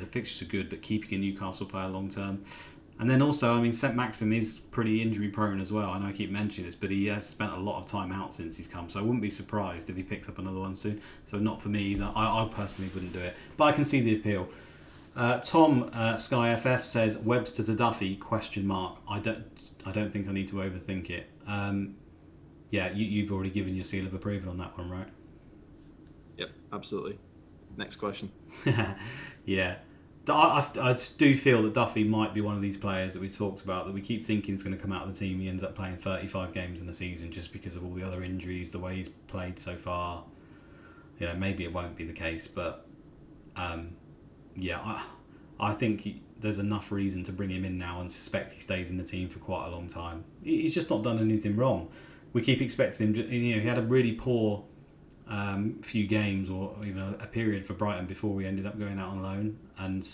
fixtures are good, but keeping a Newcastle player long term. And then also, St Maximin is pretty injury prone as well. I know I keep mentioning this, but he has spent a lot of time out since he's come, so I wouldn't be surprised if he picks up another one soon. So not for me either. I personally wouldn't do it, but I can see the appeal. Tom SkyFF says Webster to Duffy ? I don't think I need to overthink it. You've already given your seal of approval on that one, right? Yep, absolutely. Next question. Yeah. I do feel that Duffy might be one of these players that we talked about that we keep thinking is going to come out of the team. He ends up playing 35 games in the season just because of all the other injuries, the way he's played so far. Maybe it won't be the case, but I think there's enough reason to bring him in now and suspect he stays in the team for quite a long time. He's just not done anything wrong. We keep expecting him. He had a really poor few games or a period for Brighton before we ended up going out on loan, and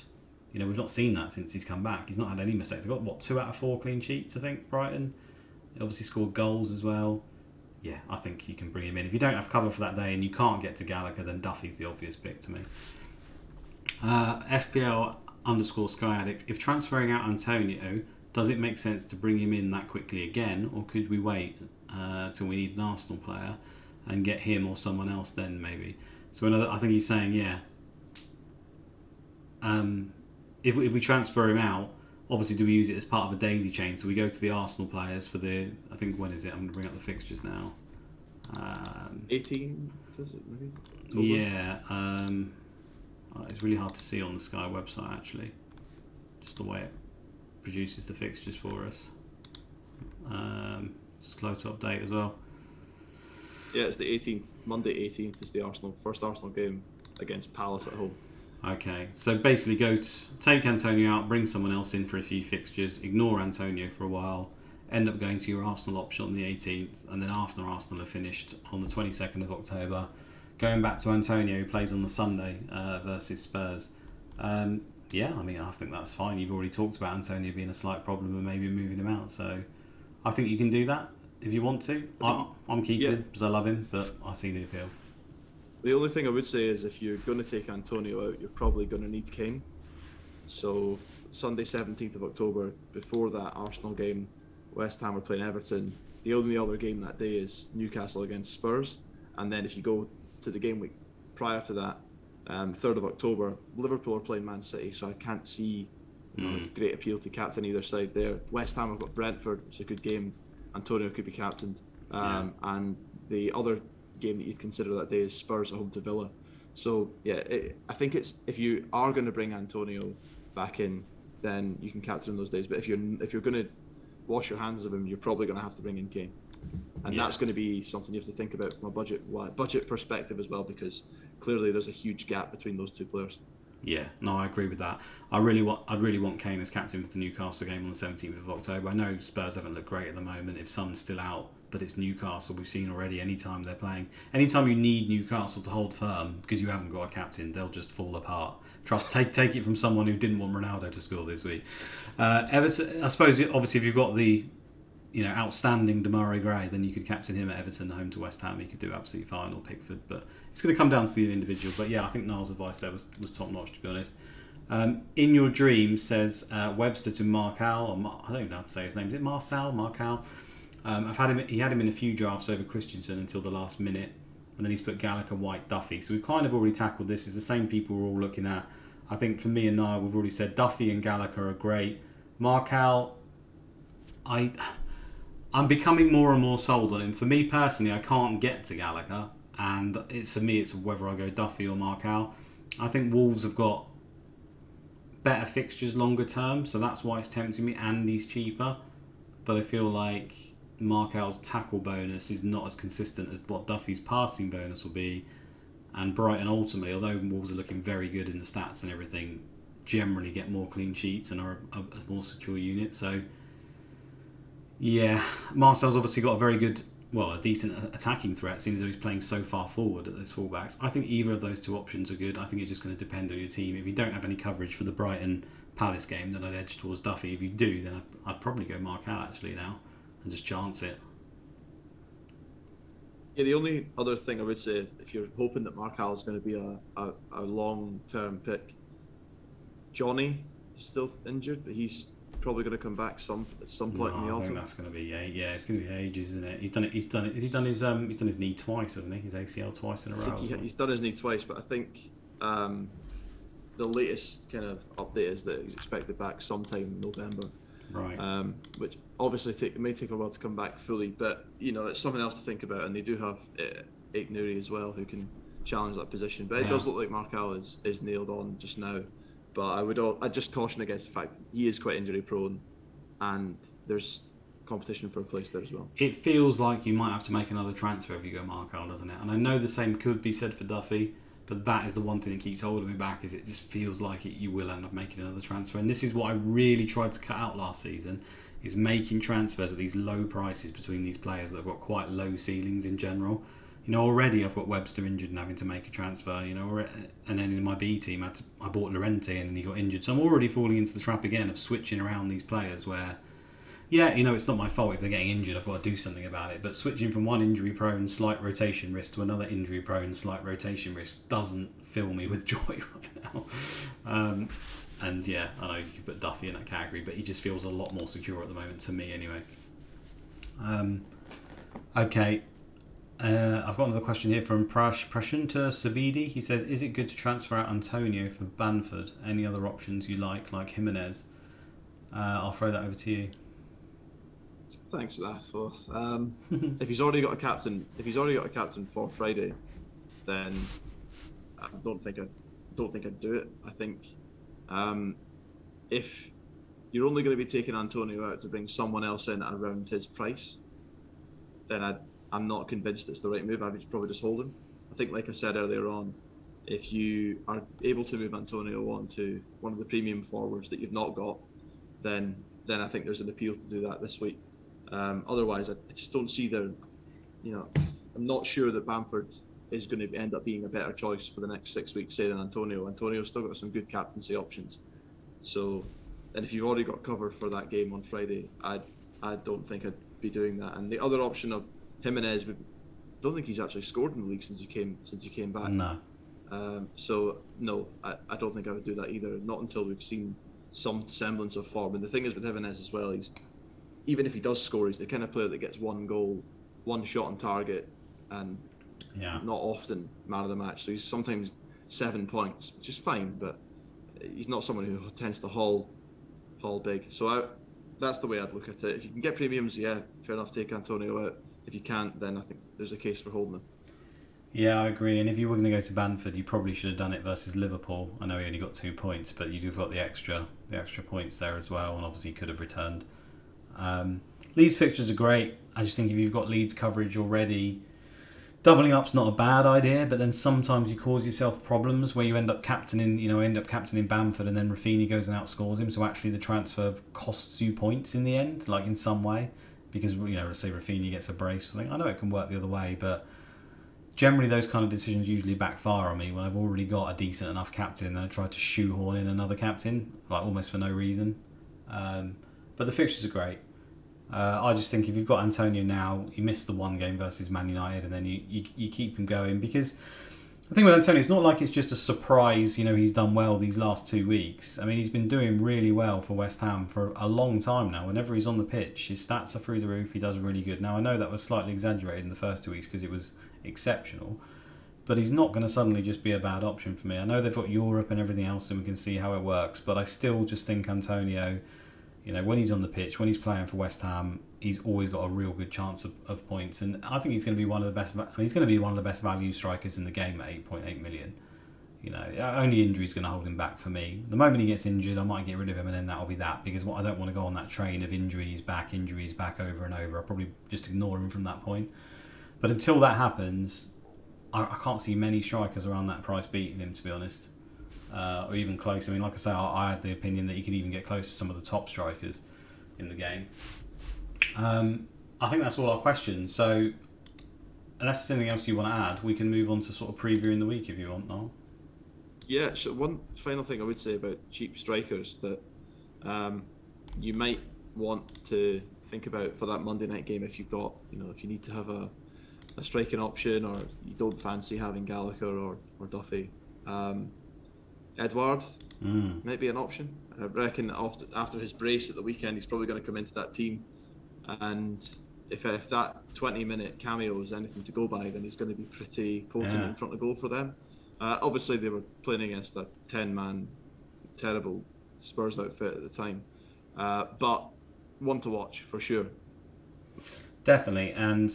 we've not seen that since he's come back. He's not had any mistakes. They've got 2 out of 4 clean sheets, I think. Brighton, he obviously scored goals as well. Yeah, I think you can bring him in. If you don't have cover for that day and you can't get to Gallagher, then Duffy's the obvious pick to me. FPL_SkyAddict. If transferring out Antonio, does it make sense to bring him in that quickly again, or could we wait till we need an Arsenal player and get him or someone else then maybe? So I think he's saying, if we transfer him out, obviously do we use it as part of a daisy chain? So we go to the Arsenal players for I think, when is it? I'm going to bring up the fixtures now. 18, does it maybe? Yeah. It's really hard to see on the Sky website actually, just the way it produces the fixtures for us. Slow to update as well. Yeah, it's the 18th. Monday 18th is the first Arsenal game against Palace at home. Okay, so basically take Antonio out, bring someone else in for a few fixtures, ignore Antonio for a while, end up going to your Arsenal option on the 18th, and then after Arsenal have finished on the 22nd of October, going back to Antonio, who plays on the Sunday versus Spurs. I think that's fine. You've already talked about Antonio being a slight problem and maybe moving him out, so I think you can do that if you want to. I'm keeping him because I love him, but I see the appeal. The only thing I would say is if you're going to take Antonio out, you're probably going to need Kane. So Sunday 17th of October, before that Arsenal game, West Ham are playing Everton. The only other game that day is Newcastle against Spurs. And then if you go to the game week prior to that, 3rd of October, Liverpool are playing Man City, so I can't see great appeal to captain either side there. West Ham have got Brentford, it's a good game. Antonio could be captained. And the other game that you'd consider that day is Spurs at home to Villa. So I think it's, if you are going to bring Antonio back in, then you can captain him those days. But if you're going to wash your hands of him, you're probably going to have to bring in Kane, and that's going to be something you have to think about from a budget perspective as well, because clearly there's a huge gap between those two players. Yeah, no, I agree with that. I'd really want Kane as captain for the Newcastle game on the 17th of October. I know Spurs haven't looked great at the moment. If Son's still out, but it's Newcastle. We've seen already. Anytime they're playing, anytime you need Newcastle to hold firm because you haven't got a captain, they'll just fall apart. Take it from someone who didn't want Ronaldo to score this week. Everton, I suppose, obviously, if you've got the outstanding Demarai Gray, then you could captain him at Everton, home to West Ham. He could do absolutely fine, or Pickford. But it's going to come down to the individual. But yeah, I think Niall's advice there was top notch, to be honest. In Your Dream says Webster to Marcal. I don't know how to say his name. Is it Marcal? He had him in a few drafts over Christensen until the last minute, and then he's put Gallagher, White, Duffy. So we've kind of already tackled this. It's the same people we're all looking at. I think for me and Niall, we've already said Duffy and Gallagher are great. Marcal, I'm becoming more and more sold on him. For me personally, I can't get to Gallagher, and for me it's whether I go Duffy or Marcal. I think Wolves have got better fixtures longer term, so that's why it's tempting me, and he's cheaper. But I feel like Marcal's tackle bonus is not as consistent as what Duffy's passing bonus will be, and Brighton ultimately, although Wolves are looking very good in the stats and everything, generally get more clean sheets and are a more secure unit. So yeah, Marcel's obviously got a decent attacking threat, seeing as though he's playing so far forward at those fullbacks. I think either of those two options are good. I think it's just going to depend on your team. If you don't have any coverage for the Brighton Palace game, then I'd edge towards Duffy. If you do, then I'd probably go Marcal actually now and just chance it. Yeah, the only other thing I would say, if you're hoping that Marcal is going to be a long-term pick, Johnny is still injured, but he's probably going to come back at some point in the autumn. I think that's going to be it's going to be ages, isn't it? He's done his knee twice, hasn't he? His ACL twice in a row. He's done his knee twice, but I think the latest kind of update is that he's expected back sometime in November. Right. Which obviously it may take a while to come back fully, but it's something else to think about. And they do have Aït-Nouri as well, who can challenge that position. But it does look like Marcal is nailed on just now. But I'd just caution against the fact that he is quite injury prone, and there's competition for a place there as well. It feels like you might have to make another transfer if you go Marcal, doesn't it? And I know the same could be said for Duffy, but that is the one thing that keeps holding me back. Is it just feels like you will end up making another transfer, and this is what I really tried to cut out last season: is making transfers at these low prices between these players that have got quite low ceilings in general. Already I've got Webster injured and having to make a transfer, and then in my B team I bought Llorente and he got injured. So I'm already falling into the trap again of switching around these players where, it's not my fault if they're getting injured, I've got to do something about it. But switching from one injury-prone, slight rotation risk to another injury-prone, slight rotation risk doesn't fill me with joy right now. And yeah, I know you could put Duffy in that category, but he just feels a lot more secure at the moment, to me anyway. Okay. I've got another question here from Prashunta Sabidi. He says, is it good to transfer out Antonio for Banford? Any other options you like Jimenez? I'll throw that over to you. Thanks for that, for if he's already got a captain for Friday, then I don't think I'd do it. I think if you're only going to be taking Antonio out to bring someone else in at around his price, then I'm not convinced it's the right move. I would probably just hold him. I think, like I said earlier on, if you are able to move Antonio on to one of the premium forwards that you've not got, then I think there's an appeal to do that this week. Otherwise, I just don't see I'm not sure that Banford is going to end up being a better choice for the next 6 weeks, say, than Antonio. Antonio's still got some good captaincy options. So, and if you've already got cover for that game on Friday, I don't think I'd be doing that. And the other option of Jimenez, I don't think he's actually scored in the league since he came back. No. So no, I don't think I would do that either. Not until we've seen some semblance of form. And the thing is with Jimenez as well, even if he does score, he's the kind of player that gets one goal, one shot on target, and not often man of the match. So he's sometimes 7 points, which is fine, but he's not someone who tends to haul big. So that's the way I'd look at it. If you can get premiums, fair enough, take Antonio out. If you can't, then I think there's a case for holding him. Yeah, I agree. And if you were going to go to Banford, you probably should have done it versus Liverpool. I know he only got 2 points, but you've got the extra points there as well, and obviously could have returned. Leeds fixtures are great. I just think if you've got Leeds coverage already, doubling up's not a bad idea, but then sometimes you cause yourself problems where you end up captaining Banford, and then Rafinha goes and outscores him. So actually, the transfer costs you points in the end, like in some way, because say Rafinha gets a brace or something. I know it can work the other way, but generally those kind of decisions usually backfire on me when I've already got a decent enough captain and then I try to shoehorn in another captain, like almost for no reason. But the fixtures are great. I just think if you've got Antonio now, you miss the one game versus Man United, and then you keep him going, because the thing with Antonio, it's not like it's just a surprise, he's done well these last 2 weeks. I mean, he's been doing really well for West Ham for a long time now. Whenever he's on the pitch, his stats are through the roof, he does really good. Now, I know that was slightly exaggerated in the first 2 weeks because it was exceptional, but he's not going to suddenly just be a bad option for me. I know they've got Europe and everything else and we can see how it works, but I still just think Antonio, when he's on the pitch, when he's playing for West Ham, he's always got a real good chance of points, and I think he's going to be one of the best. He's going to be one of the best value strikers in the game at 8.8 million. Only injury is going to hold him back for me. The moment he gets injured, I might get rid of him, and then that'll be that. Because I don't want to go on that train of injuries back over and over. I'll probably just ignore him from that point. But until that happens, I can't see many strikers around that price beating him, to be honest. Or even close. I mean, like I say, I had the opinion that he could even get close to some of the top strikers in the game. I think that's all our questions. So, unless there's anything else you want to add, we can move on to sort of previewing the week if you want, Niall. Yeah, so one final thing I would say about cheap strikers that you might want to think about for that Monday night game if you've got, if you need to have a striking option or you don't fancy having Gallagher or Duffy. Edouard might be an option. I reckon after his brace at the weekend, he's probably going to come into that team, and if that 20-minute cameo is anything to go by, then he's going to be pretty potent in front of goal for them. Obviously, they were playing against a 10-man terrible Spurs outfit at the time, but one to watch for sure. Definitely, and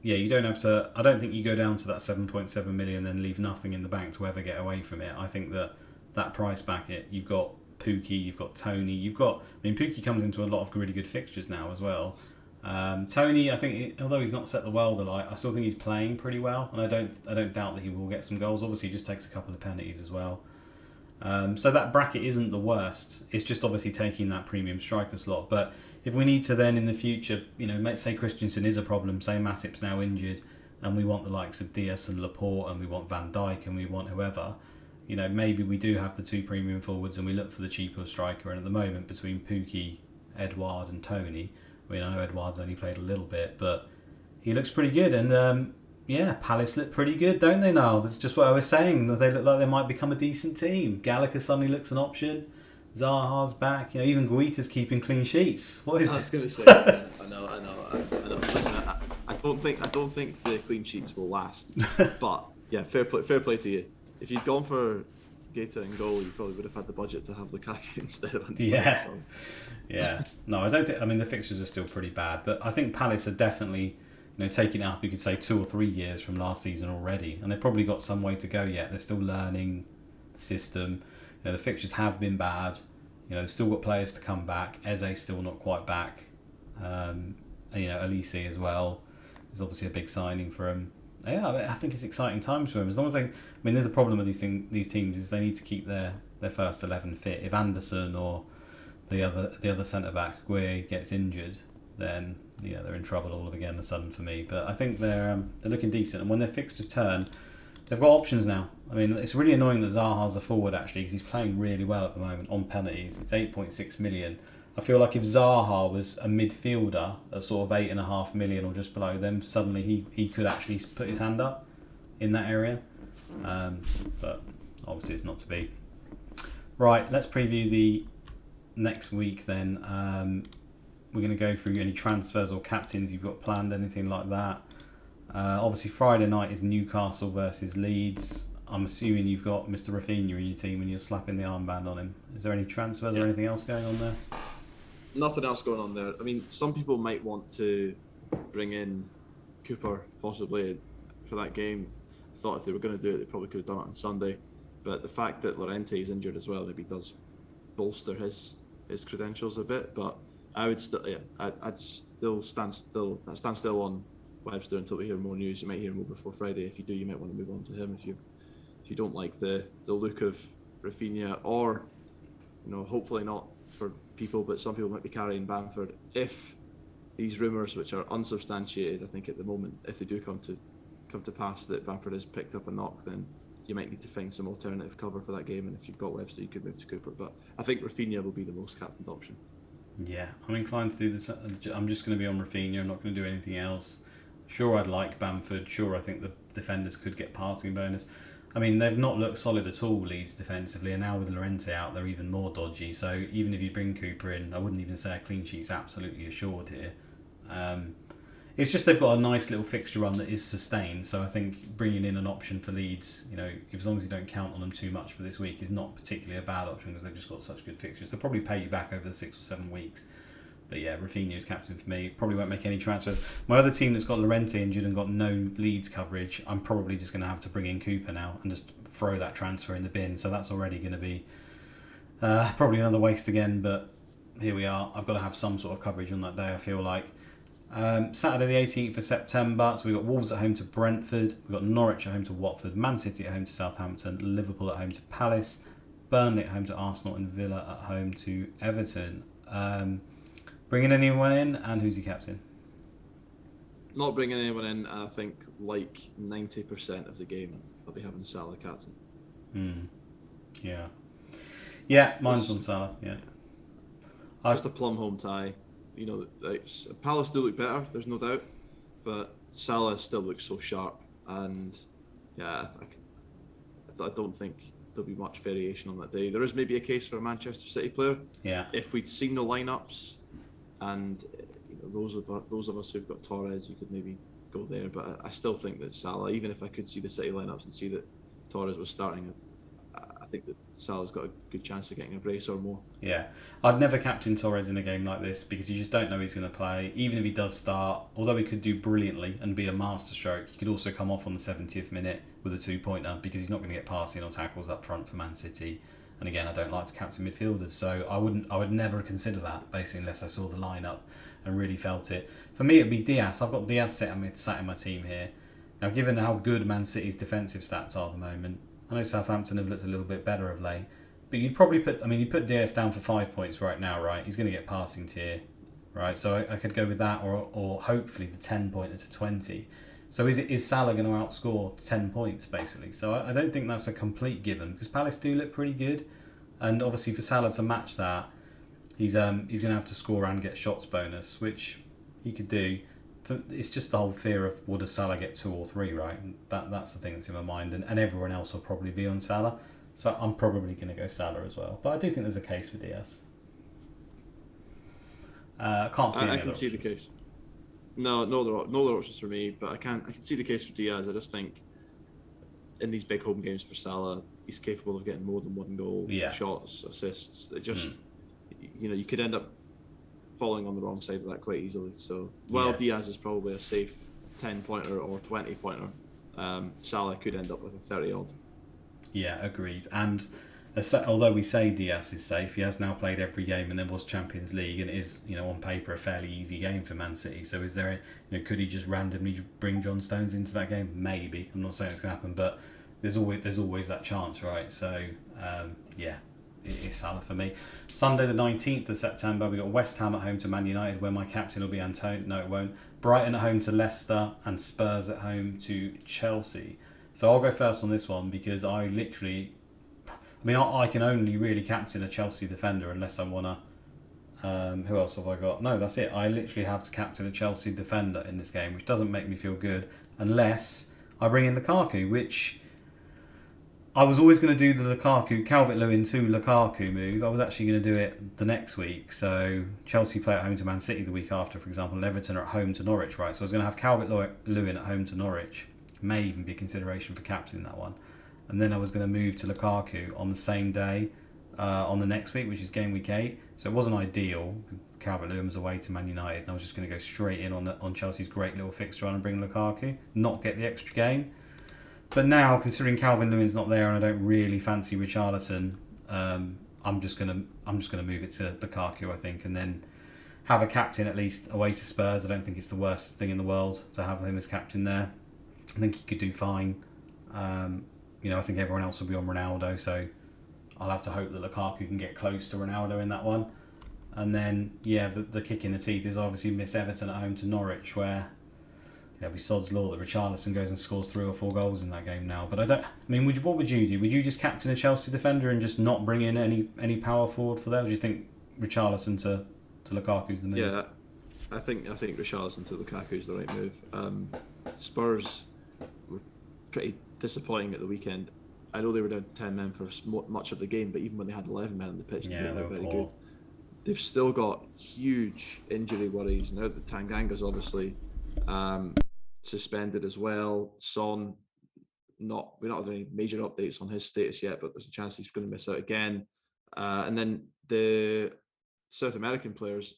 yeah, you don't have to. I don't think you go down to that 7.7 million and leave nothing in the bank to ever get away from it. I think that price bracket, you've got Pookie, you've got Tony, Pookie comes into a lot of really good fixtures now as well. Tony, I think, although he's not set the world alight, I still think he's playing pretty well, and I don't doubt that he will get some goals. Obviously, he just takes a couple of penalties as well. So that bracket isn't the worst. It's just obviously taking that premium striker slot. But if we need to then in the future, let's say Christensen is a problem, say Matip's now injured, and we want the likes of Diaz and Laporte, and we want Van Dijk, and we want whoever, maybe we do have the two premium forwards and we look for the cheaper striker. And at the moment, between Pookie, Edouard and Tony, I know Edouard's only played a little bit, but he looks pretty good. And Palace look pretty good, don't they, Niall? That's just what I was saying, that they look like they might become a decent team. Gallagher suddenly looks an option. Zaha's back. Even Guaita's keeping clean sheets. What is it? I was going to say, I know. Listen, I don't think the clean sheets will last. But yeah, fair play to you. If you'd gone for Guaita and goal, you probably would have had the budget to have Lukaku instead of Antonio. Yeah. No, I don't think. The fixtures are still pretty bad, but I think Palace are definitely, taking it up. You could say 2 or 3 years from last season already, and they've probably got some way to go yet. They're still learning the system. The fixtures have been bad. They've still got players to come back. Eze's still not quite back. Elise as well is obviously a big signing for him. Yeah, I think it's exciting times for him. As long as there's a problem with these teams is they need to keep their first 11 fit. If Anderson or the other centre back Gueye gets injured, then they're in trouble all of again of a sudden for me. But I think they're looking decent, and when their fixtures turn, they've got options now. It's really annoying that Zaha's a forward actually, because he's playing really well at the moment on penalties. It's 8.6 million. I feel like if Zaha was a midfielder at sort of 8.5 million or just below, then suddenly he could actually put his hand up in that area. But obviously it's not to be. Right, let's preview the next week then. We're going to go through any transfers or captains you've got planned, anything like that. Obviously Friday night is Newcastle versus Leeds. I'm assuming you've got Mr. Rafinha in your team and you're slapping the armband on him. Is there any transfers or anything else going on there? Nothing else going on there. Some people might want to bring in Cooper possibly for that game. I thought if they were going to do it, they probably could have done it on Sunday. But the fact that Llorente is injured as well maybe does bolster his credentials a bit. But I would still, I'd still stand still on Webster until we hear more news. You might hear more before Friday. If you do, you might want to move on to him if you don't like the look of Rafinha, or hopefully not for people, but some people might be carrying Banford. If these rumours, which are unsubstantiated, I think at the moment, if they do come to pass that Banford has picked up a knock, then you might need to find some alternative cover for that game. And if you've got Webster, you could move to Cooper. But I think Rafinha will be the most captained option. Yeah, I'm inclined to do this. I'm just going to be on Rafinha. I'm not going to do anything else. Sure, I'd like Banford. Sure, I think the defenders could get passing bonus. I mean, they've not looked solid at all, Leeds, defensively, and now with Llorente out, they're even more dodgy. So even if you bring Cooper in, I wouldn't even say a clean sheet's absolutely assured here. It's just they've got a nice little fixture run that is sustained. So I think bringing in an option for Leeds, as long as you don't count on them too much for this week, is not particularly a bad option because they've just got such good fixtures. They'll probably pay you back over the 6 or 7 weeks. But yeah, Rafinha is captain for me. Probably won't make any transfers. My other team that's got Llorente injured and got no Leeds coverage, I'm probably just going to have to bring in Cooper now and just throw that transfer in the bin. So that's already going to be probably another waste again. But here we are. I've got to have some sort of coverage on that day, I feel like. Saturday the 18th of September, so we've got Wolves at home to Brentford, we've got Norwich at home to Watford, Man City at home to Southampton, Liverpool at home to Palace, Burnley at home to Arsenal, and Villa at home to Everton. Bringing anyone in, and who's your captain? Not bringing anyone in, and I think like 90% of the game I'll be having Salah captain. Yeah, mine's on Salah, yeah. Just a plum home tie. Palace do look better, there's no doubt, but Salah still looks so sharp, and yeah, I don't think there'll be much variation on that day. There is maybe a case for a Manchester City player. Yeah. If we'd seen the lineups, and those of us who've got Torres, you could maybe go there. But I still think that Salah, even if I could see the City lineups and see that Torres was starting, I think that Salah's got a good chance of getting a brace or more. Yeah, I'd never captain Torres in a game like this because you just don't know he's going to play. Even if he does start, although he could do brilliantly and be a masterstroke, he could also come off on the 70th minute with a 2-pointer because he's not going to get passing or tackles up front for Man City. And again, I don't like to captain midfielders, so I would never consider that basically unless I saw the lineup and really felt it. For me, it'd be Diaz. I've got Diaz sat in my team here. Now, given how good Man City's defensive stats are at the moment, I know Southampton have looked a little bit better of late, but you'd probably you put Diaz down for 5 points right now, right? He's going to get passing tier, right? So I could go with that, or hopefully the 10-pointer to 20. So is Salah going to outscore 10 points, basically? So I don't think that's a complete given, because Palace do look pretty good. And obviously for Salah to match that, he's going to have to score and get shots bonus, which he could do. It's just the whole fear of, does Salah get 2 or 3, right? And that's the thing that's in my mind. And everyone else will probably be on Salah. So I'm probably going to go Salah as well. But I do think there's a case for Diaz. I can't see I can see the case. No other options for me, but I can see the case for Diaz. I just think in these big home games for Salah, he's capable of getting more than one goal, shots, assists. It just, you could end up falling on the wrong side of that quite easily. So while Diaz is probably a safe 10-pointer or 20-pointer, Salah could end up with a 30-odd. Yeah, agreed. And although we say Diaz is safe, he has now played every game and there was Champions League, and it is, on paper, a fairly easy game for Man City. So is there, could he just randomly bring John Stones into that game? Maybe. I'm not saying it's going to happen, but there's always that chance, right? So it's Salah for me. Sunday the 19th of September, we got West Ham at home to Man United, where my captain will be Antonio. No, it won't. Brighton at home to Leicester, and Spurs at home to Chelsea. So I'll go first on this one because I can only really captain a Chelsea defender unless I want to... who else have I got? No, that's it. I literally have to captain a Chelsea defender in this game, which doesn't make me feel good unless I bring in Lukaku, which I was always going to do the Calvert-Lewin to Lukaku move. I was actually going to do it the next week. So Chelsea play at home to Man City the week after, for example, and Everton are at home to Norwich, right? So I was going to have Calvert-Lewin at home to Norwich. May even be a consideration for captaining that one. And then I was going to move to Lukaku on the same day on the next week, which is game week 8. So it wasn't ideal. Calvert-Lewin was away to Man United, and I was just going to go straight in on Chelsea's great little fixture run and bring Lukaku, not get the extra game. But now, considering Calvert-Lewin's not there and I don't really fancy Richarlison, I'm just going to move it to Lukaku, I think, and then have a captain at least away to Spurs. I don't think it's the worst thing in the world to have him as captain there. I think he could do fine. I think everyone else will be on Ronaldo, so I'll have to hope that Lukaku can get close to Ronaldo in that one. And then, the kick in the teeth is obviously miss Everton at home to Norwich, where it'll be sod's law that Richarlison goes and scores 3 or 4 goals in that game now. But what would you do? Would you just captain a Chelsea defender and just not bring in any power forward for that? Or do you think Richarlison to Lukaku's the move? Yeah, I think Richarlison to Lukaku is the right move. Spurs were pretty disappointing at the weekend. I know they were down 10 men for much of the game, but even when they had 11 men on the pitch, they were very good. They've still got huge injury worries now. The Tanganga's obviously suspended as well. Son, we don't have any major updates on his status yet, but there's a chance he's going to miss out again. And then the South American players,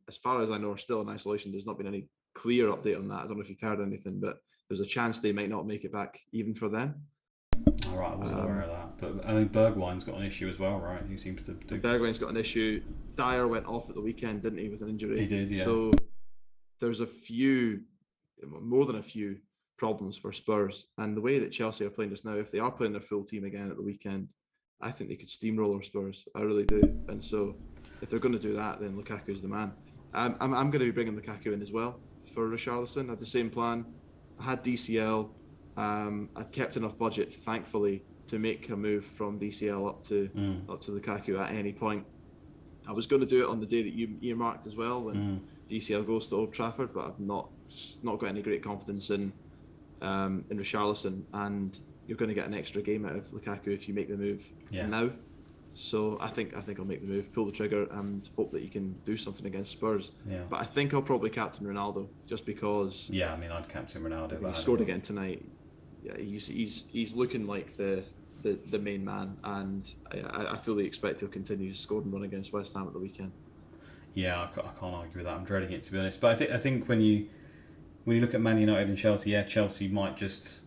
as far as I know, are still in isolation. There's not been any clear update on that. I don't know if you've heard anything, but there's a chance they might not make it back even for them. All right, I wasn't aware of that. But I mean, Bergwijn's got an issue as well, right? He seems to do. Bergwijn's got an issue. Dyer went off at the weekend, didn't he, with an injury? He did, yeah. So there's more than a few problems for Spurs. And the way that Chelsea are playing just now, if they are playing their full team again at the weekend, I think they could steamroller Spurs. I really do. And so if they're going to do that, then Lukaku's the man. I'm going to be bringing Lukaku in as well for Richarlison. I had the same plan. I had DCL. I'd kept enough budget, thankfully, to make a move from DCL up to Lukaku at any point. I was going to do it on the day that you earmarked as well, when DCL goes to Old Trafford, but I've not got any great confidence in Richarlison, and you're going to get an extra game out of Lukaku if you make the move now. So I think I'll make the move, pull the trigger, and hope that he can do something against Spurs. Yeah. But I think I'll probably captain Ronaldo, just because. Yeah, I mean, I'd captain Ronaldo. He scored again tonight. Yeah, he's looking like the main man, and I fully expect he'll continue to score and run against West Ham at the weekend. Yeah, I can't argue with that. I'm dreading it, to be honest. But I think when you look at Man United and Chelsea, Chelsea might just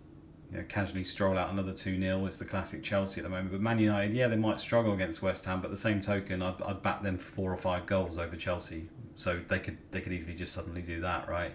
casually stroll out another 2-0. It's the classic Chelsea at the moment. But Man United, they might struggle against West Ham. But at the same token, I'd back them 4 or 5 goals over Chelsea. So they could easily just suddenly do that, right?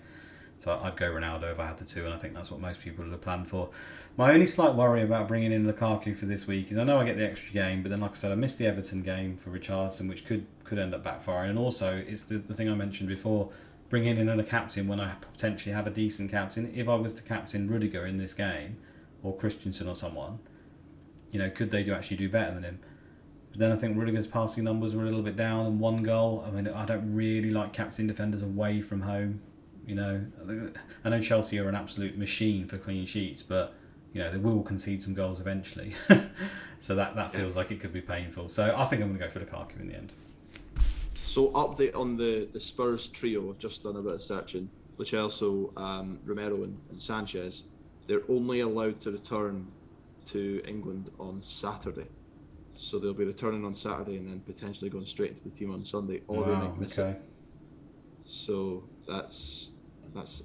So I'd go Ronaldo if I had the 2, and I think that's what most people would have planned for. My only slight worry about bringing in Lukaku for this week is I know I get the extra game, but then, like I said, I missed the Everton game for Richarlison, which could end up backfiring. And also, it's the thing I mentioned before, bringing in a captain when I potentially have a decent captain. If I was to captain Rudiger in this game, or Christensen or someone, could they actually do better than him? But then I think Rudiger's passing numbers were a little bit down, and 1 goal. I mean, I don't really like captain defenders away from home. I know Chelsea are an absolute machine for clean sheets, but they will concede some goals eventually. So that feels like it could be painful. So I think I'm going to go for Lukaku in the end. So update on the Spurs trio. I've just done a bit of searching. Lo Celso, Romero and Sanchez. They're only allowed to return to England on Saturday. So they'll be returning on Saturday and then potentially going straight into the team on Sunday, or they might miss it. So that's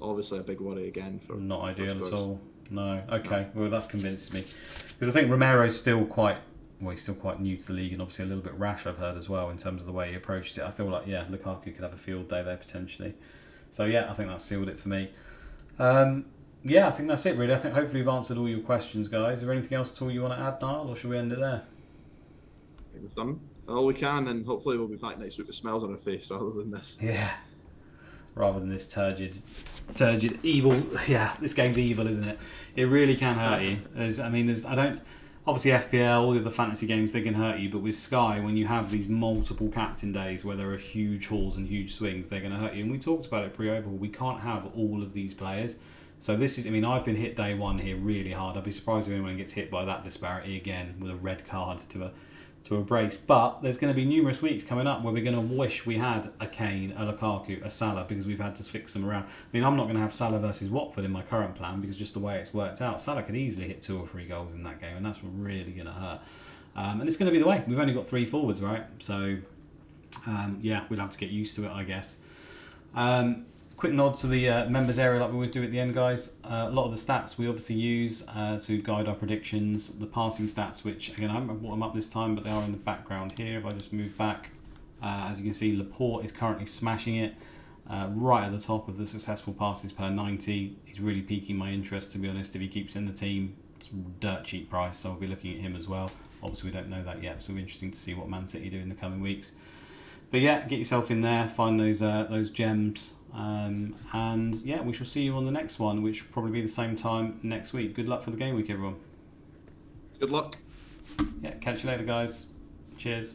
obviously a big worry again for not ideal Spurs. At all. No. Okay. No. Well, that's convinced me, because I think Romero's still quite new to the league, and obviously a little bit rash, I've heard as well, in terms of the way he approaches it. I feel like Lukaku could have a field day there potentially. So I think that's sealed it for me. I think that's it really. I think hopefully we've answered all your questions, guys. Is there anything else at all you want to add, Niall, or should we end it there? I think we've done all we can, and hopefully we'll be back next week with smiles on our face rather than this. Yeah. Rather than this turgid evil. Yeah, this game's evil, isn't it? It really can hurt you. Obviously FPL, all the other fantasy games, they can hurt you, but with Sky, when you have these multiple captain days where there are huge hauls and huge swings, they're going to hurt you. And we talked about it pre-overhaul. We can't have all of these players. So I've been hit day one here really hard. I'd be surprised if anyone gets hit by that disparity again with a red card to a brace. But there's going to be numerous weeks coming up where we're going to wish we had a Kane, a Lukaku, a Salah, because we've had to fix them around. I'm not going to have Salah versus Watford in my current plan, because just the way it's worked out, Salah could easily hit 2 or 3 goals in that game, and that's really going to hurt. And it's going to be the way. We've only got 3 forwards, right? So, we'll have to get used to it, I guess. Quick nod to the members area like we always do at the end, guys. A lot of the stats we obviously use to guide our predictions. The passing stats, which again I haven't brought them up this time, but they are in the background here. If I just move back, As you can see, Laporte is currently smashing it. Right at the top of the successful passes per 90. He's really piquing my interest, to be honest. If he keeps in the team, it's a dirt cheap price, so I'll be looking at him as well. Obviously, we don't know that yet, so it'll be interesting to see what Man City do in the coming weeks. But yeah, get yourself in there, find those gems, and yeah, we shall see you on the next one, which will probably be the same time next week. Good luck for the game week, everyone. Good luck. Yeah, catch you later, guys. Cheers.